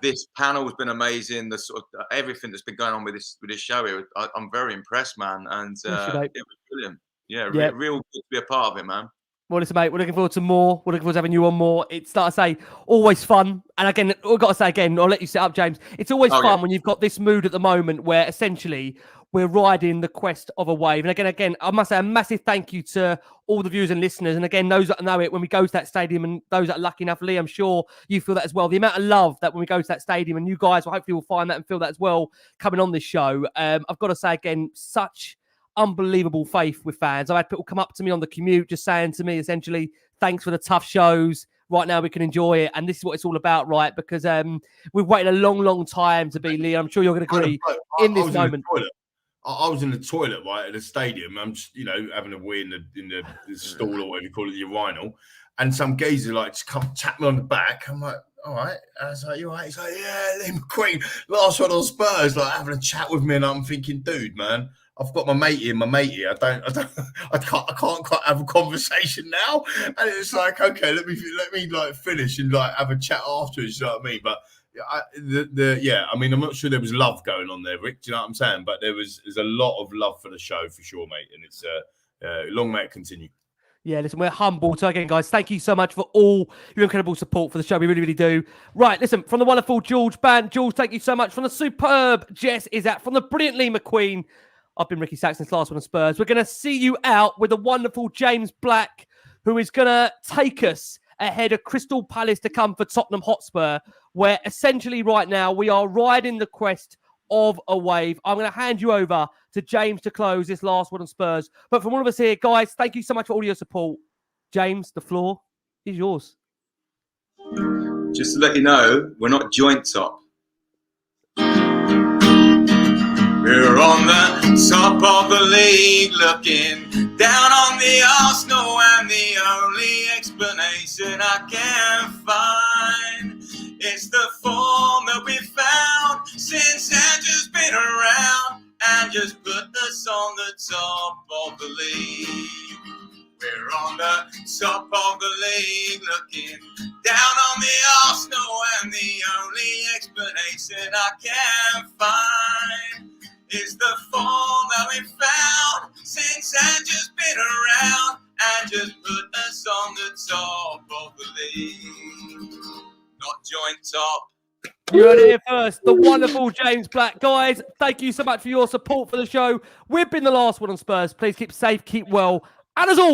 this panel has been amazing. The sort of everything that's been going on with this show, I'm very impressed, man. And it was brilliant. Yeah, real good to be a part of it, man. Well, listen, mate, we're looking forward to more. We're looking forward to having you on more. It's, like I say, always fun. And again, I've got to say again, I'll let you set up, James. It's always fun when you've got this mood at the moment where essentially we're riding the quest of a wave. And again, I must say a massive thank you to all the viewers and listeners. And again, those that know it, when we go to that stadium, and those that are lucky enough, Lee, I'm sure you feel that as well. The amount of love that when we go to that stadium, and you guys will hopefully will find that and feel that as well coming on this show. I've got to say again, such unbelievable faith with fans. I've had people come up to me on the commute just saying to me essentially, thanks for the tough shows. Right now we can enjoy it. And this is what it's all about, right? Because we've waited a long time to be, Lee. I'm sure you're going to agree in this moment. I was in the toilet, right, at the stadium. I'm just, having a wee in the stall or whatever you call it, the urinal. And some geezer just come tap me on the back. I'm like, all right. I was like, you all right? He's like, yeah, Lee McQueen, last one on Spurs, having a chat with me. And I'm thinking, dude, man, I've got my mate here. I can't quite have a conversation now. And it's like, okay, let me finish and have a chat afterwards. You know what I mean? But I'm not sure there was love going on there, Rick. Do you know what I'm saying? But there's a lot of love for the show for sure, mate. And it's long may it continue. Yeah, listen, we're humbled. So again, guys, thank you so much for all your incredible support for the show. We really do. Right, listen, from the wonderful Bann, Jules, thank you so much. From the superb Jess Iszatt, from the brilliant Lee McQueen, I've been Ricky Saxon's last one on Spurs. We're going to see you out with the wonderful James Black, who is going to take us ahead of Crystal Palace to come for Tottenham Hotspur, where essentially right now we are riding the quest of a wave. I'm going to hand you over to James to close this last one on Spurs. But from all of us here, guys, thank you so much for all your support. James, the floor is yours. Just to let you know, we're not joint top. We're on the top of the league, looking down on the Arsenal, and the only explanation I can find is the form that we found since Andrew's been around, and just put us on the top of the league. We're on the top of the league, looking down on the Arsenal, and the only explanation I can find is the form that we found since Andrew's been around, and just put us on the top of the league. Not joint top. You heard it here first. The wonderful James Black. Guys, thank you so much for your support for the show. We've been the last one on Spurs. Please keep safe, keep well, and as always,